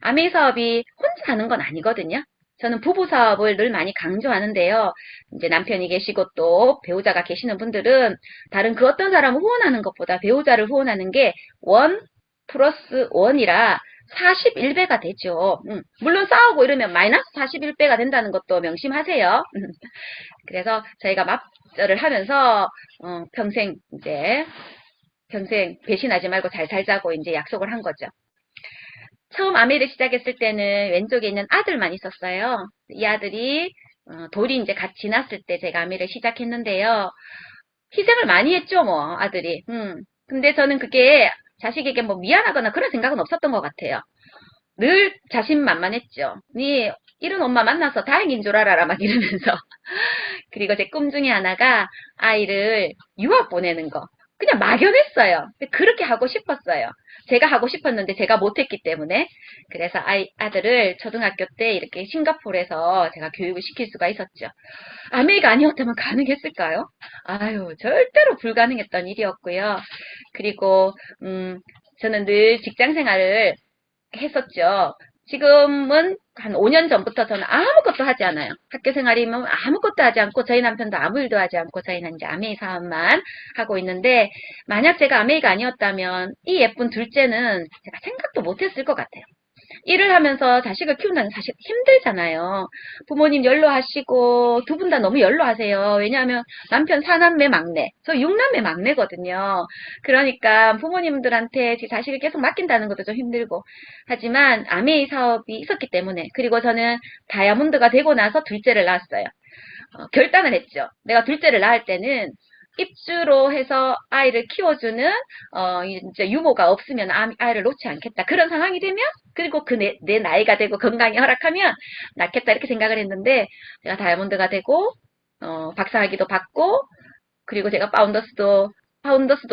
아메이 사업이 혼자 하는 건 아니거든요. 저는 부부 사업을 늘 많이 강조하는데요. 이제 남편이 계시고 또 배우자가 계시는 분들은 다른 그 어떤 사람을 후원하는 것보다 배우자를 후원하는 게 원 플러스 원이라 41배가 되죠. 물론 싸우고 이러면 마이너스 41배가 된다는 것도 명심하세요. 그래서 저희가 맞절을 하면서 평생 배신하지 말고 잘 살자고 이제 약속을 한 거죠. 처음 아메를 시작했을 때는 왼쪽에 있는 아들만 있었어요. 이 아들이 돌이 이제 같이 지났을 때 제가 아메를 시작했는데요. 희생을 많이 했죠, 뭐 아들이. 근데 저는 그게 자식에게 뭐 미안하거나 그런 생각은 없었던 것 같아요. 늘 자신만만했죠. 니 이런 엄마 만나서 다행인 줄 알아라 막 이러면서. 그리고 제 꿈 중에 하나가 아이를 유학 보내는 거. 그냥 막연했어요. 그렇게 하고 싶었어요. 제가 하고 싶었는데 제가 못했기 때문에. 그래서 아들을 초등학교 때 이렇게 싱가포르에서 제가 교육을 시킬 수가 있었죠. 아메리카 아니었다면 가능했을까요? 아유, 절대로 불가능했던 일이었고요. 그리고, 저는 늘 직장 생활을 했었죠. 지금은 한 5년 전부터 저는 아무것도 하지 않아요. 학교 생활이면 아무것도 하지 않고 저희 남편도 아무 일도 하지 않고 저희는 이제 아메이 사업만 하고 있는데 만약 제가 아메이가 아니었다면 이 예쁜 둘째는 제가 생각도 못했을 것 같아요. 일을 하면서 자식을 키운다는 사실 힘들잖아요. 부모님 연로하시고 두 분 다 너무 연로하세요. 왜냐하면 남편 4남매 막내, 저 6남매 막내거든요. 그러니까 부모님들한테 제 자식을 계속 맡긴다는 것도 좀 힘들고 하지만 아메이 사업이 있었기 때문에 그리고 저는 다이아몬드가 되고 나서 둘째를 낳았어요. 결단을 했죠. 내가 둘째를 낳을 때는 입주로 해서 아이를 키워주는 이제 유모가 없으면 아이를 놓지 않겠다. 그런 상황이 되면 그리고 내 나이가 되고 건강이 허락하면 낳겠다 이렇게 생각을 했는데 제가 다이아몬드가 되고 박사학위도 받고 그리고 제가 파운더스도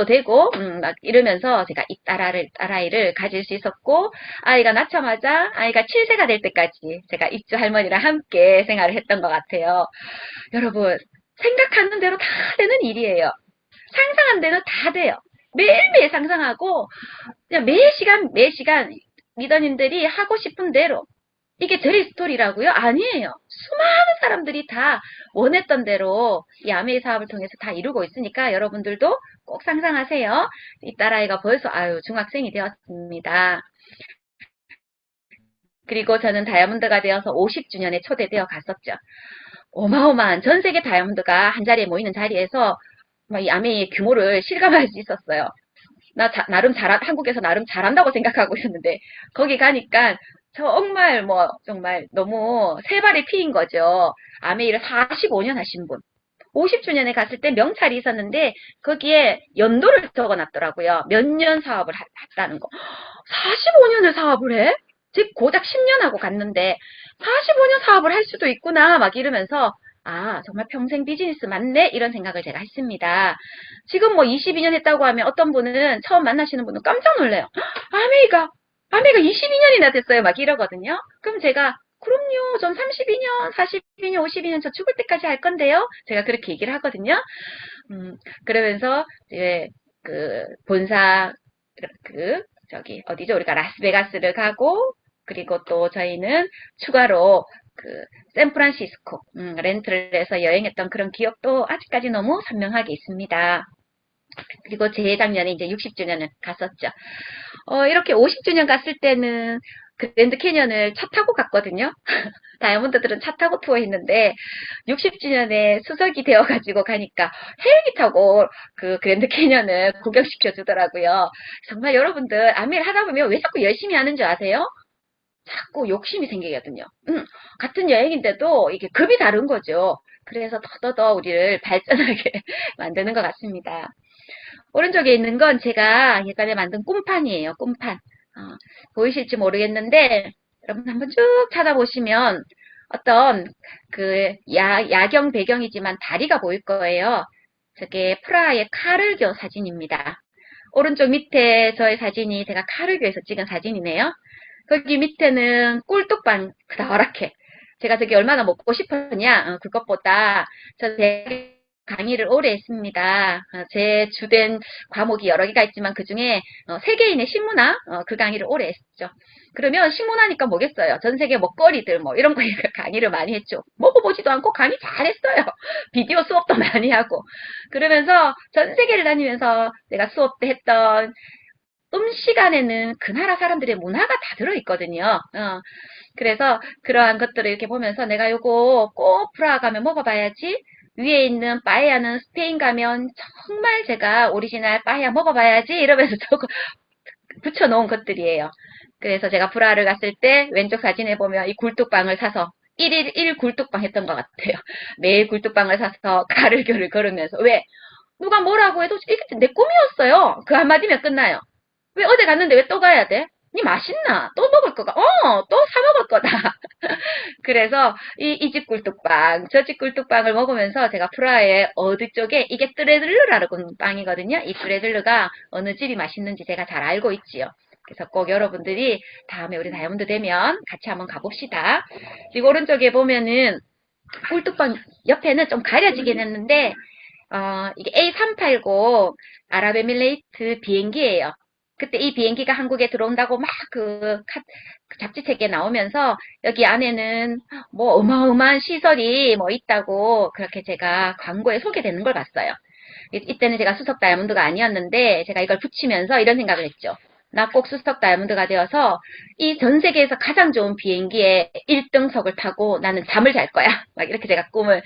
되고 막 이러면서 제가 이 딸아이를 가질 수 있었고 아이가 낳자마자 아이가 7세가 될 때까지 제가 입주 할머니랑 함께 생활을 했던 것 같아요. 여러분 생각하는 대로 다 되는 일이에요. 상상한 대로 다 돼요. 매일매일 상상하고 그냥 매 시간 리더님들이 하고 싶은 대로 이게 제리 스토리라고요? 아니에요. 수많은 사람들이 다 원했던 대로 이 아메이 사업을 통해서 다 이루고 있으니까 여러분들도 꼭 상상하세요. 이 딸아이가 벌써 중학생이 되었습니다. 그리고 저는 다이아몬드가 되어서 50주년에 초대되어 갔었죠. 어마어마한 전 세계 다이아몬드가 한 자리에 모이는 자리에서 이 아메이의 규모를 실감할 수 있었어요. 한국에서 나름 잘한다고 생각하고 있었는데, 거기 가니까 정말 너무 세 발이 피인 거죠. 아메이를 45년 하신 분. 50주년에 갔을 때 명찰이 있었는데, 거기에 연도를 적어 놨더라고요. 몇 년 사업을 했다는 거. 45년을 사업을 해? 즉, 고작 10년 하고 갔는데, 45년 사업을 할 수도 있구나, 막 이러면서, 정말 평생 비즈니스 맞네? 이런 생각을 제가 했습니다. 지금 뭐 22년 했다고 하면 어떤 분은, 처음 만나시는 분은 깜짝 놀래요. 아메이가 22년이나 됐어요. 막 이러거든요. 그럼 제가, 그럼요. 전 32년, 42년, 52년 저 죽을 때까지 할 건데요. 제가 그렇게 얘기를 하거든요. 그러면서, 이제, 본사, 어디죠? 우리가 라스베가스를 가고, 그리고 또 저희는 추가로 샌프란시스코 렌트를 해서 여행했던 그런 기억도 아직까지 너무 선명하게 있습니다. 그리고 재작년에 이제 60주년을 갔었죠. 이렇게 50주년 갔을 때는 그랜드 캐년을 차 타고 갔거든요. 다이아몬드들은 차 타고 투어했는데 60주년에 수석이 되어가지고 가니까 헬기 타고 그 그랜드 캐년을 구경시켜 주더라고요. 정말 여러분들 아메를 하다 보면 왜 자꾸 열심히 하는 줄 아세요? 자꾸 욕심이 생기거든요. 같은 여행인데도 이게 급이 다른 거죠. 그래서 더더더 우리를 발전하게 만드는 것 같습니다. 오른쪽에 있는 건 제가 예전에 만든 꿈판이에요. 꿈판. 보이실지 모르겠는데 여러분 한번 쭉 찾아보시면 어떤 그 야경 배경이지만 다리가 보일 거예요. 저게 프라하의 카를교 사진입니다. 오른쪽 밑에 저의 사진이 제가 카를교에서 찍은 사진이네요. 거기 밑에는 꿀뚝방 그다랗게 제가 저게 얼마나 먹고 싶었냐 그것보다 저 강의를 오래 했습니다. 제 주된 과목이 여러 개가 있지만 그 중에 세계인의 식문화 그 강의를 오래 했죠. 그러면 식문화니까 뭐겠어요? 전 세계 먹거리들 뭐 이런 거 강의를 많이 했죠. 먹어보지도 않고 강의 잘했어요. 비디오 수업도 많이 하고 그러면서 전 세계를 다니면서 내가 수업 때 했던 시간에는 그 나라 사람들의 문화가 다 들어있거든요. 그래서 그러한 것들을 이렇게 보면서 내가 요거 꼭 프라하 가면 먹어봐야지. 위에 있는 빠에야는 스페인 가면 정말 제가 오리지널 빠에야 먹어봐야지 이러면서 조금 붙여놓은 것들이에요. 그래서 제가 프라하를 갔을 때 왼쪽 사진에 보면 이 굴뚝빵을 사서 1일 1 굴뚝빵 했던 것 같아요. 매일 굴뚝빵을 사서 가르교를 걸으면서 왜? 누가 뭐라고 해도 이게 내 꿈이었어요. 그 한마디면 끝나요. 왜 어제 갔는데 왜 또 가야 돼? 니 맛있나? 또 먹을 거가? 또 사 먹을 거다. 그래서 이 집 꿀뚝빵, 저 집 꿀뚝빵을 먹으면서 제가 프라하의 어디 쪽에 이게 뚜레들르라는 빵이거든요. 이 뚜레들르가 어느 집이 맛있는지 제가 잘 알고 있지요. 그래서 꼭 여러분들이 다음에 우리 다이아몬드 되면 같이 한번 가봅시다. 그리고 오른쪽에 보면은 꿀뚝빵 옆에는 좀 가려지긴 했는데 이게 A380 아랍에미레이트 비행기예요. 그때 이 비행기가 한국에 들어온다고 막 그 잡지책에 나오면서 여기 안에는 뭐 어마어마한 시설이 뭐 있다고 그렇게 제가 광고에 소개되는 걸 봤어요. 이때는 제가 수석 다이아몬드가 아니었는데 제가 이걸 붙이면서 이런 생각을 했죠. 나 꼭 수석 다이아몬드가 되어서 이 전 세계에서 가장 좋은 비행기에 1등석을 타고 나는 잠을 잘 거야. 막 이렇게 제가 꿈을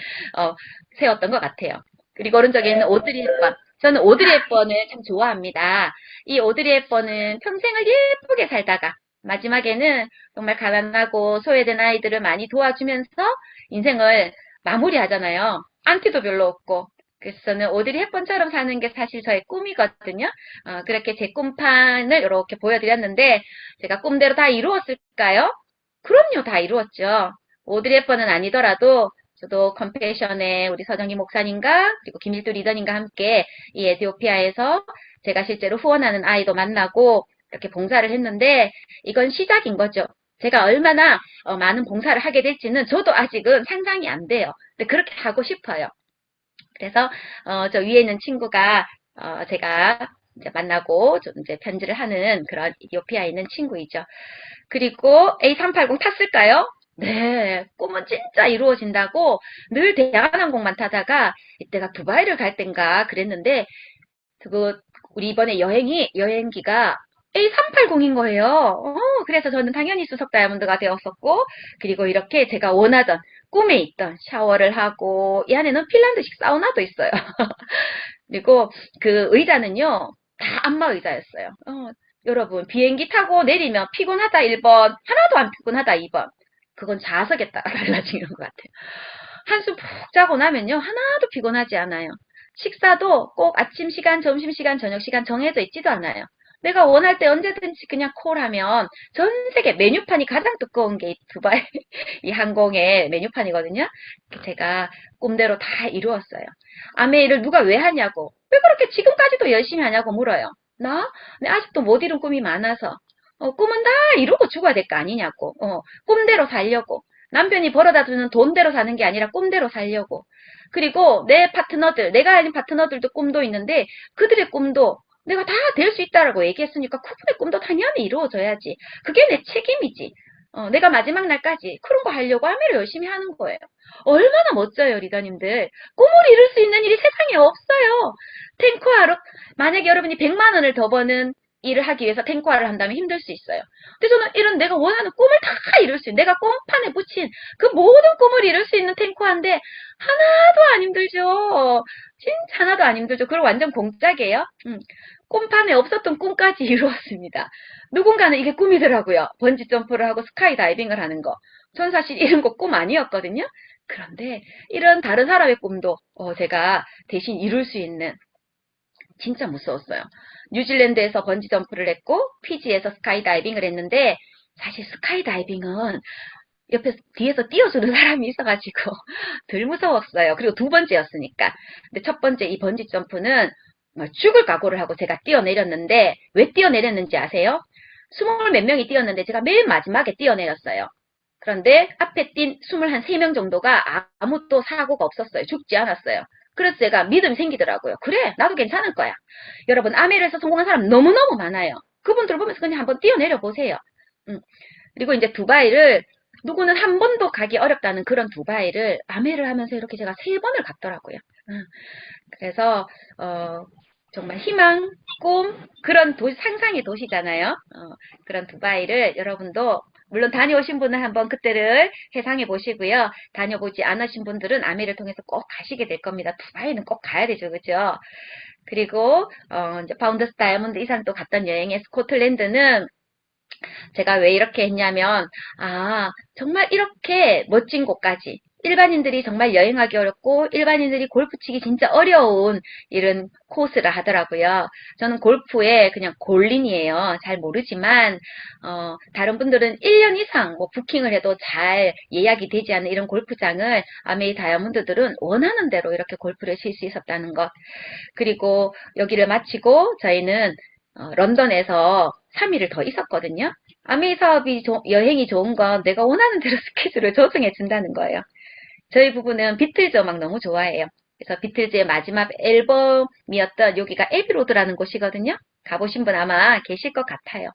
세웠던 것 같아요. 그리고 오른쪽에 있는 오드리 헵번. 저는 오드리 헵번을 참 좋아합니다. 이 오드리 헵번은 평생을 예쁘게 살다가 마지막에는 정말 가난하고 소외된 아이들을 많이 도와주면서 인생을 마무리하잖아요. 안티도 별로 없고. 그래서 저는 오드리 헵번처럼 사는 게 사실 저의 꿈이거든요. 그렇게 제 꿈판을 이렇게 보여드렸는데 제가 꿈대로 다 이루었을까요? 그럼요, 다 이루었죠. 오드리 헵번은 아니더라도 저도 컴패션의 우리 서정희 목사님과 그리고 김일두 리더님과 함께 이 에티오피아에서 제가 실제로 후원하는 아이도 만나고 이렇게 봉사를 했는데 이건 시작인 거죠. 제가 얼마나 많은 봉사를 하게 될지는 저도 아직은 상상이 안 돼요. 근데 그렇게 하고 싶어요. 그래서 저 위에 있는 친구가 제가 이제 만나고 좀 이제 편지를 하는 그런 이티오피아에 있는 친구이죠. 그리고 A380 탔을까요? 네, 꿈은 진짜 이루어진다고 늘 대한항공만 타다가 이때가 두바이를 갈 땐가 그랬는데 그 우리 이번에 여행기가 A380인 거예요. 그래서 저는 당연히 수석 다이아몬드가 되었었고 그리고 이렇게 제가 원하던 꿈에 있던 샤워를 하고 이 안에는 핀란드식 사우나도 있어요. 그리고 그 의자는요 다 안마 의자였어요. 여러분 비행기 타고 내리면 피곤하다 1번 하나도 안 피곤하다 2번 그건 좌석에 따라 달라지는 것 같아요. 한숨 푹 자고 나면요 하나도 피곤하지 않아요. 식사도 꼭 아침 시간, 점심 시간, 저녁 시간 정해져 있지도 않아요. 내가 원할 때 언제든지 그냥 콜하면 전 세계 메뉴판이 가장 두꺼운 게 이 두바이 이 항공의 메뉴판이거든요. 제가 꿈대로 다 이루었어요. 아메이를 누가 왜 하냐고 왜 그렇게 지금까지도 열심히 하냐고 물어요. 나? 네, 아직도 못 이룬 꿈이 많아서 꿈은 다 이루고 죽어야 될 거 아니냐고 꿈대로 살려고 남편이 벌어다 주는 돈대로 사는 게 아니라 꿈대로 살려고 그리고 내 파트너들 내가 알린 파트너들도 꿈도 있는데 그들의 꿈도 내가 다 될 수 있다라고 얘기했으니까 그분의 꿈도 당연히 이루어져야지 그게 내 책임이지 내가 마지막 날까지 그런 거 하려고 아메를 열심히 하는 거예요. 얼마나 멋져요 리더님들. 꿈을 이룰 수 있는 일이 세상에 없어요. 탱커하러, 만약에 여러분이 100만 원을 더 버는 일을 하기 위해서 탱커화를 한다면 힘들 수 있어요. 근데 저는 이런 내가 원하는 꿈을 다 이룰 수 있는, 내가 꿈판에 붙인 그 모든 꿈을 이룰 수 있는 탱커화인데 하나도 안 힘들죠. 진짜 하나도 안 힘들죠. 그리고 완전 공짜게요. 꿈판에 없었던 꿈까지 이루었습니다. 누군가는 이게 꿈이더라고요. 번지 점프를 하고 스카이 다이빙을 하는 거. 전 사실 이런 거 꿈 아니었거든요. 그런데 이런 다른 사람의 꿈도 제가 대신 이룰 수 있는, 진짜 무서웠어요. 뉴질랜드에서 번지 점프를 했고 피지에서 스카이 다이빙을 했는데, 사실 스카이 다이빙은 옆에 뒤에서 띄워주는 사람이 있어가지고 덜 무서웠어요. 그리고 두 번째였으니까. 근데 첫 번째 이 번지 점프는 죽을 각오를 하고 제가 뛰어내렸는데, 왜 뛰어내렸는지 아세요? 20 몇 명이 뛰었는데 제가 맨 마지막에 뛰어내렸어요. 그런데 앞에 뛴 23명 정도가 아무도 사고가 없었어요. 죽지 않았어요. 그래서 제가 믿음이 생기더라고요. 그래, 나도 괜찮을 거야. 여러분, 아메리에서 성공한 사람 너무너무 많아요. 그분들 보면서 그냥 한번 뛰어내려 보세요. 그리고 이제 두바이를, 누구는 한 번도 가기 어렵다는 그런 두바이를 아메를 하면서 이렇게 제가 3번을 갔더라고요. 그래서 정말 희망, 꿈, 그런 상상의 도시잖아요. 그런 두바이를 여러분도, 물론 다녀오신 분은 한번 그때를 회상해 보시고요. 다녀보지 않으신 분들은 아메를 통해서 꼭 가시게 될 겁니다. 두바이는 꼭 가야 되죠. 그죠? 그리고 이제 파운더스 다이아몬드 이상 또 갔던 여행의 스코틀랜드는 제가 왜 이렇게 했냐면, 정말 이렇게 멋진 곳까지, 일반인들이 정말 여행하기 어렵고 일반인들이 골프 치기 진짜 어려운 이런 코스를 하더라고요. 저는 골프의 그냥 골린이에요. 잘 모르지만 다른 분들은 1년 이상 뭐 부킹을 해도 잘 예약이 되지 않는 이런 골프장을 아메이 다이아몬드들은 원하는 대로 이렇게 골프를 칠 수 있었다는 것. 그리고 여기를 마치고 저희는 런던에서 3일을 더 있었거든요. 아메이 사업이 여행이 좋은 건 내가 원하는 대로 스케줄을 조정해 준다는 거예요. 저희 부부는 비틀즈 음악 너무 좋아해요. 그래서 비틀즈의 마지막 앨범이었던 여기가 에비로드라는 곳이거든요. 가보신 분 아마 계실 것 같아요.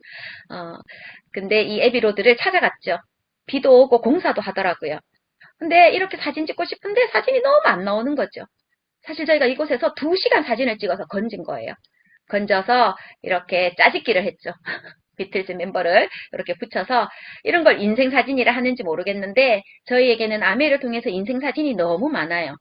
근데 이 에비로드를 찾아갔죠. 비도 오고 공사도 하더라고요. 근데 이렇게 사진 찍고 싶은데 사진이 너무 안 나오는 거죠. 사실 저희가 이곳에서 2시간 사진을 찍어서 건진 거예요. 건져서 이렇게 짜집기를 했죠. 비틀즈 멤버를 이렇게 붙여서, 이런 걸 인생사진이라 하는지 모르겠는데 저희에게는 아메를 통해서 인생사진이 너무 많아요.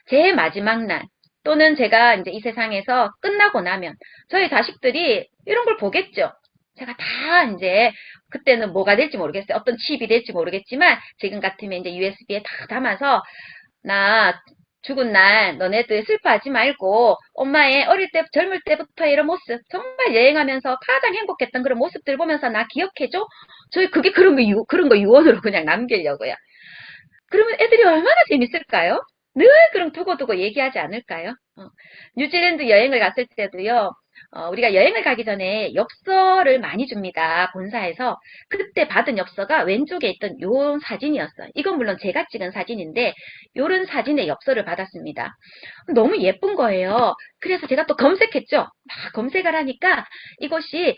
제 마지막 날 또는 제가 이제 이 세상에서 끝나고 나면 저희 자식들이 이런 걸 보겠죠. 제가 다 이제 그때는 뭐가 될지 모르겠어요. 어떤 칩이 될지 모르겠지만 지금 같으면 이제 USB에 다 담아서, 나 죽은 날 너네들 슬퍼하지 말고 엄마의 어릴 때 젊을 때부터 이런 모습, 정말 여행하면서 가장 행복했던 그런 모습들 보면서 나 기억해줘. 저희 그게 그런 거 유언으로 그냥 남기려고요. 그러면 애들이 얼마나 재밌을까요? 늘 그럼 두고두고 얘기하지 않을까요? 뉴질랜드 여행을 갔을 때도요, 우리가 여행을 가기 전에 엽서를 많이 줍니다. 본사에서. 그때 받은 엽서가 왼쪽에 있던 요 사진이었어요. 이건 물론 제가 찍은 사진인데, 요런 사진의 엽서를 받았습니다. 너무 예쁜 거예요. 그래서 제가 또 검색했죠. 막 검색을 하니까 이곳이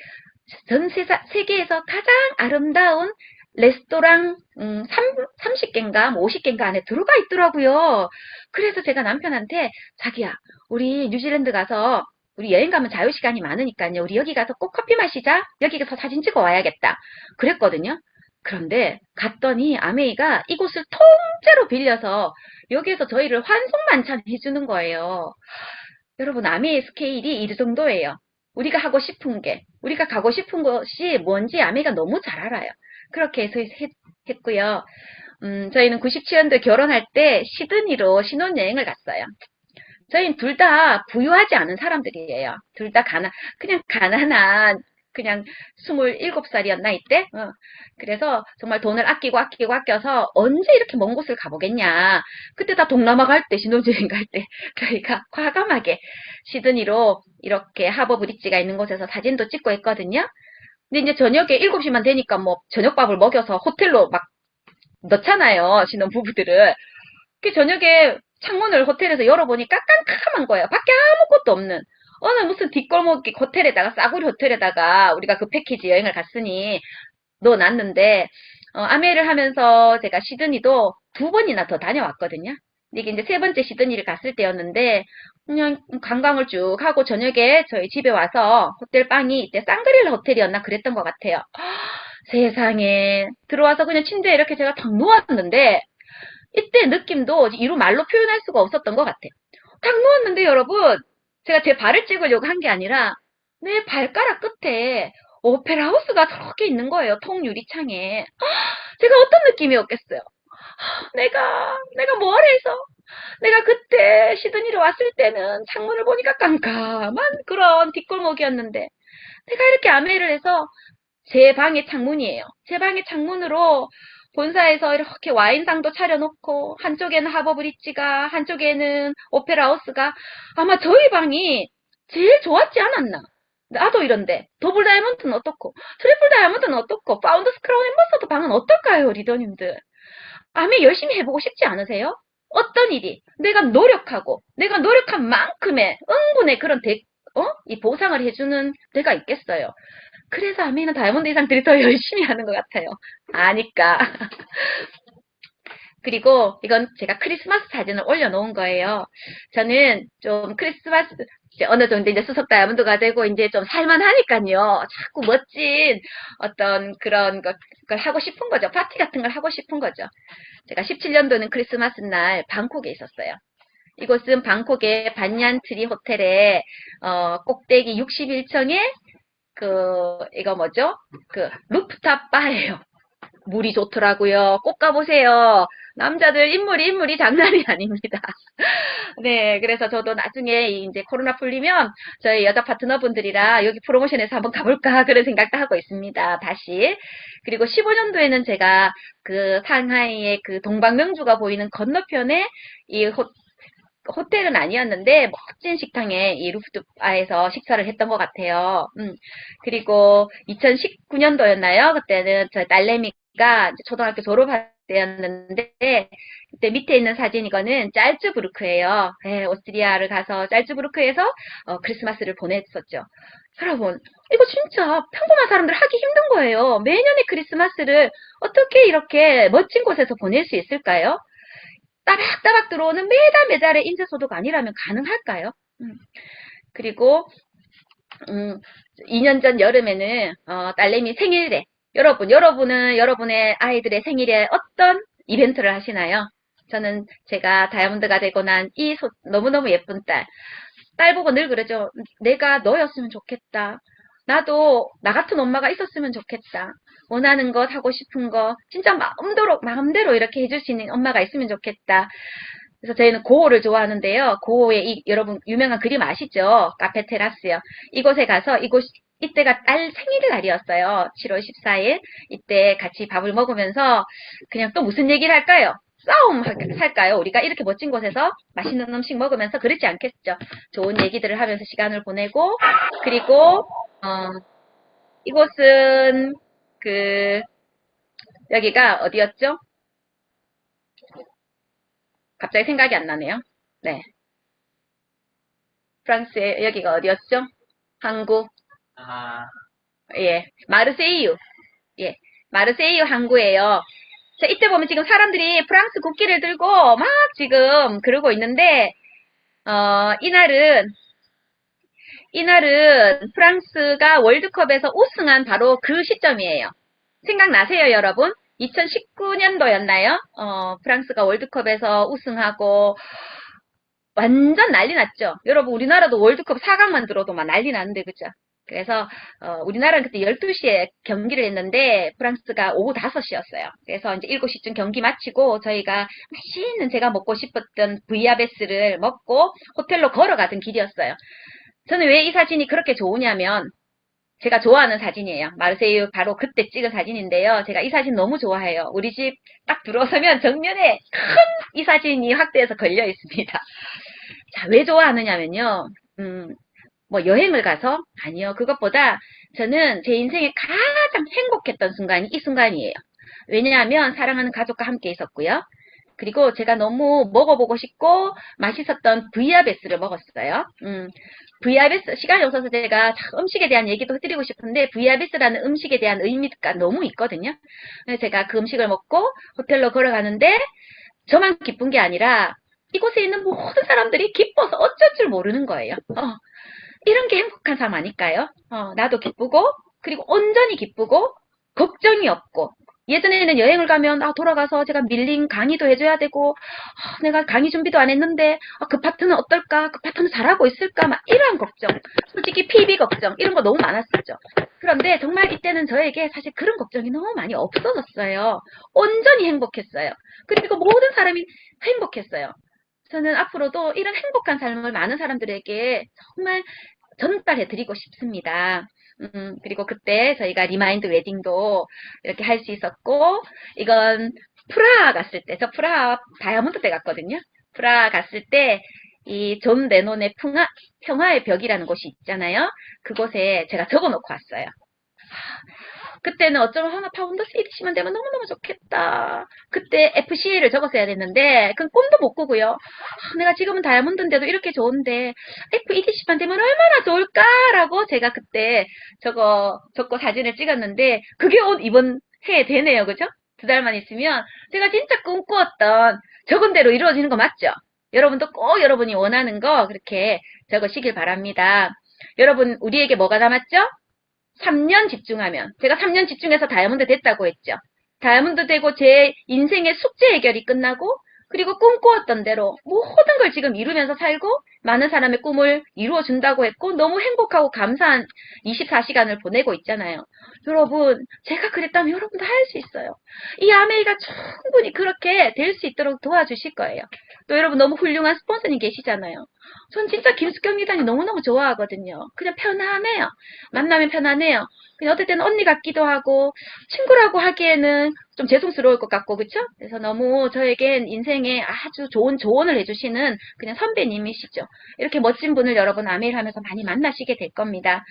전 세계에서 가장 아름다운 레스토랑 30개인가 50개인가 안에 들어가 있더라고요. 그래서 제가 남편한테, 자기야, 우리 뉴질랜드 가서 우리 여행 가면 자유시간이 많으니까요. 우리 여기 가서 꼭 커피 마시자. 여기 가서 사진 찍어 와야겠다. 그랬거든요. 그런데 갔더니 아메이가 이곳을 통째로 빌려서 여기에서 저희를 환송만찬 해주는 거예요. 여러분, 아메이의 스케일이 이 정도예요. 우리가 하고 싶은 게, 우리가 가고 싶은 곳이 뭔지 아메이가 너무 잘 알아요. 그렇게 해서 했고요. 저희는 97년도 결혼할 때 시드니로 신혼여행을 갔어요. 저희는 둘 다 부유하지 않은 사람들이에요. 둘 다 그냥 가난한, 그냥 27살이었나 이때? 그래서 정말 돈을 아껴서 언제 이렇게 먼 곳을 가보겠냐. 그때 다 동남아 갈 때, 신혼여행 갈 때 저희가 과감하게 시드니로 이렇게 하버 브릿지가 있는 곳에서 사진도 찍고 했거든요. 근데 이제 저녁에 7시만 되니까 뭐 저녁밥을 먹여서 호텔로 막 넣잖아요. 신혼부부들을. 그 저녁에 창문을 호텔에서 열어보니까 깜깜한 거예요. 밖에 아무것도 없는. 어느 무슨 뒷골목 호텔에다가, 싸구려 호텔에다가 우리가 그 패키지 여행을 갔으니 넣어놨는데, 아메를 하면서 제가 시드니도 2번이나 더 다녀왔거든요. 이게 이제 3번째 시드니를 갔을 때였는데, 그냥 관광을 쭉 하고 저녁에 저희 집에 와서 호텔 방이 이때 쌍그릴라 호텔이었나 그랬던 것 같아요. 세상에 들어와서 그냥 침대에 이렇게 제가 탁 누웠는데 이때 느낌도 이루 말로 표현할 수가 없었던 것 같아요. 탁 누웠는데 여러분 제가 제 발을 찍으려고 한 게 아니라 내 발가락 끝에 오페라 하우스가 저렇게 있는 거예요. 통유리창에. 제가 어떤 느낌이었겠어요? 내가 뭘 해서 내가 그때 시드니로 왔을 때는 창문을 보니까 깜깜한 그런 뒷골목이었는데 내가 이렇게 아메이를 해서 제 방의 창문이에요. 제 방의 창문으로 본사에서 이렇게 와인상도 차려놓고 한쪽에는 하버브릿지가 한쪽에는 오페라 하우스가 아마 저희 방이 제일 좋았지 않았나. 나도 이런데 더블 다이아몬드는 어떻고 트리플 다이아몬드는 어떻고 파운더스 크라운 엠버서더 방은 어떨까요 리더님들. 아메 열심히 해보고 싶지 않으세요? 어떤 일이 내가 노력하고 내가 노력한 만큼의 응분의 그런 이 보상을 해주는 데가 있겠어요. 그래서 아메이는 다이아몬드 이상들이 더 열심히 하는 것 같아요. 아니까. 그리고 이건 제가 크리스마스 사진을 올려놓은 거예요. 저는 좀 크리스마스 이제 어느 정도 이제 수석 다이아몬드가 되고 이제 좀 살만하니까요. 자꾸 멋진 어떤 그런 걸 하고 싶은 거죠. 파티 같은 걸 하고 싶은 거죠. 제가 17년도는 크리스마스 날 방콕에 있었어요. 이곳은 방콕의 반얀트리 호텔의 꼭대기 61층에 이거 뭐죠? 루프탑 바예요. 물이 좋더라고요. 꼭 가보세요. 남자들 인물이 장난이 아닙니다. 네, 그래서 저도 나중에 이제 코로나 풀리면 저희 여자 파트너분들이랑 여기 프로모션에서 한번 가볼까 그런 생각도 하고 있습니다. 다시. 그리고 15년도에는 제가 상하이의 동방명주가 보이는 건너편에 이 호텔은 아니었는데 멋진 식당에 이 루프탑에서 식사를 했던 것 같아요. 그리고 2019년도였나요? 그때는 저희 딸내미가 초등학교 졸업할 때였는데 그때 밑에 있는 사진 이거는 짤츠부르크예요. 네, 오스트리아를 가서 짤츠부르크에서 크리스마스를 보냈었죠. 여러분 이거 진짜 평범한 사람들 하기 힘든 거예요. 매년의 크리스마스를 어떻게 이렇게 멋진 곳에서 보낼 수 있을까요? 따박따박 들어오는 매달의 인쇄소득 아니라면 가능할까요? 그리고 2년 전 여름에는 딸내미 생일에 여러분은 여러분의 아이들의 생일에 어떤 이벤트를 하시나요? 저는 제가 다이아몬드가 되고 난 이 너무너무 예쁜 딸 보고 늘 그러죠. 내가 너였으면 좋겠다. 나도 나 같은 엄마가 있었으면 좋겠다. 원하는 것, 하고 싶은 거, 진짜 마음대로 이렇게 해줄 수 있는 엄마가 있으면 좋겠다. 그래서 저희는 고호를 좋아하는데요. 고호의 여러분 유명한 그림 아시죠? 카페 테라스요. 이곳에 가서 이때가 딸 생일날이었어요. 7월 14일. 이때 같이 밥을 먹으면서 그냥 또 무슨 얘기를 할까요? 싸움 할까요? 우리가 이렇게 멋진 곳에서 맛있는 음식 먹으면서 그렇지 않겠죠? 좋은 얘기들을 하면서 시간을 보내고 그리고 이곳은 여기가 어디였죠? 갑자기 생각이 안 나네요. 네. 프랑스의 여기가 어디였죠? 항구. 예. 마르세유. 예. 마르세유 항구예요. 자, 이때 보면 지금 사람들이 프랑스 국기를 들고 막 지금 그러고 있는데, 이날은 프랑스가 월드컵에서 우승한 바로 그 시점이에요. 생각나세요, 여러분? 2019년도였나요? 프랑스가 월드컵에서 우승하고 완전 난리 났죠. 여러분 우리나라도 월드컵 4강만 들어도 막 난리 났는데 그죠? 그래서 우리나라는 그때 12시에 경기를 했는데 프랑스가 오후 5시였어요. 그래서 이제 7시쯤 경기 마치고 저희가 맛있는 제가 먹고 싶었던 부이아베스를 먹고 호텔로 걸어가던 길이었어요. 저는 왜 이 사진이 그렇게 좋으냐면 제가 좋아하는 사진이에요. 마르세유 바로 그때 찍은 사진인데요. 제가 이 사진 너무 좋아해요. 우리 집 딱 들어서면 정면에 큰 이 사진이 확대해서 걸려 있습니다. 자, 왜 좋아하느냐면요. 뭐 여행을 가서? 아니요. 그것보다 저는 제 인생에 가장 행복했던 순간이 이 순간이에요. 왜냐하면 사랑하는 가족과 함께 있었고요. 그리고 제가 너무 먹어보고 싶고 맛있었던 부이아베스를 먹었어요. 부이아베스 시간이 없어서 제가 음식에 대한 얘기도 해드리고 싶은데 부이아베스라는 음식에 대한 의미가 너무 있거든요. 그래서 제가 그 음식을 먹고 호텔로 걸어가는데 저만 기쁜 게 아니라 이곳에 있는 모든 사람들이 기뻐서 어쩔 줄 모르는 거예요. 이런 게 행복한 삶 아닐까요? 나도 기쁘고, 그리고 온전히 기쁘고, 걱정이 없고, 예전에는 여행을 가면 돌아가서 제가 밀린 강의도 해줘야 되고 내가 강의 준비도 안 했는데 그 파트는 어떨까? 그 파트는 잘하고 있을까? 막 이런 걱정, 솔직히 PB 걱정 이런 거 너무 많았었죠. 그런데 정말 이때는 저에게 사실 그런 걱정이 너무 많이 없어졌어요. 온전히 행복했어요. 그리고 모든 사람이 행복했어요. 저는 앞으로도 이런 행복한 삶을 많은 사람들에게 정말 전달해 드리고 싶습니다. 그리고 그때 저희가 리마인드 웨딩도 이렇게 할 수 있었고, 이건 프라하 갔을 때, 저 프라하 다이아몬드 때 갔거든요. 프라하 갔을 때, 이 존 레논의 평화의 벽이라는 곳이 있잖아요. 그곳에 제가 적어 놓고 왔어요. 그때는 어쩌면 파운더스 EDC만 되면 너무너무 좋겠다. 그때 FCA를 적었어야 됐는데 그건 꿈도 못 꾸고요. 내가 지금은 다이아몬드인데도 이렇게 좋은데 FEDC만 되면 얼마나 좋을까라고 제가 그때 적고 사진을 찍었는데 그게 이번 해에 되네요. 그죠? 2달만 있으면 제가 진짜 꿈꾸었던 적은 대로 이루어지는 거 맞죠? 여러분도 꼭 여러분이 원하는 거 그렇게 적으시길 바랍니다. 여러분 우리에게 뭐가 남았죠? 3년 집중하면, 제가 3년 집중해서 다이아몬드 됐다고 했죠. 다이아몬드 되고 제 인생의 숙제 해결이 끝나고, 그리고 꿈꾸었던 대로 모든 걸 지금 이루면서 살고 많은 사람의 꿈을 이루어준다고 했고 너무 행복하고 감사한 24시간을 보내고 있잖아요. 여러분 제가 그랬다면 여러분도 할 수 있어요. 이 아메이가 충분히 그렇게 될 수 있도록 도와주실 거예요. 또 여러분 너무 훌륭한 스폰서님 계시잖아요. 전 진짜 김숙경 이단이 너무너무 좋아하거든요. 그냥 편안해요. 만나면 편안해요. 그냥 어떨 때는 언니 같기도 하고 친구라고 하기에는 좀 죄송스러울 것 같고 그쵸? 그래서 너무 저에겐 인생에 아주 좋은 조언을 해주시는 그냥 선배님이시죠. 이렇게 멋진 분을 여러분 아메일 하면서 많이 만나시게 될 겁니다.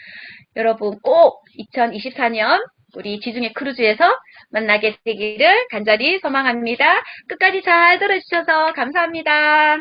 여러분 꼭 2024년 우리 지중해 크루즈에서 만나게 되기를 간절히 소망합니다. 끝까지 잘 들어주셔서 감사합니다.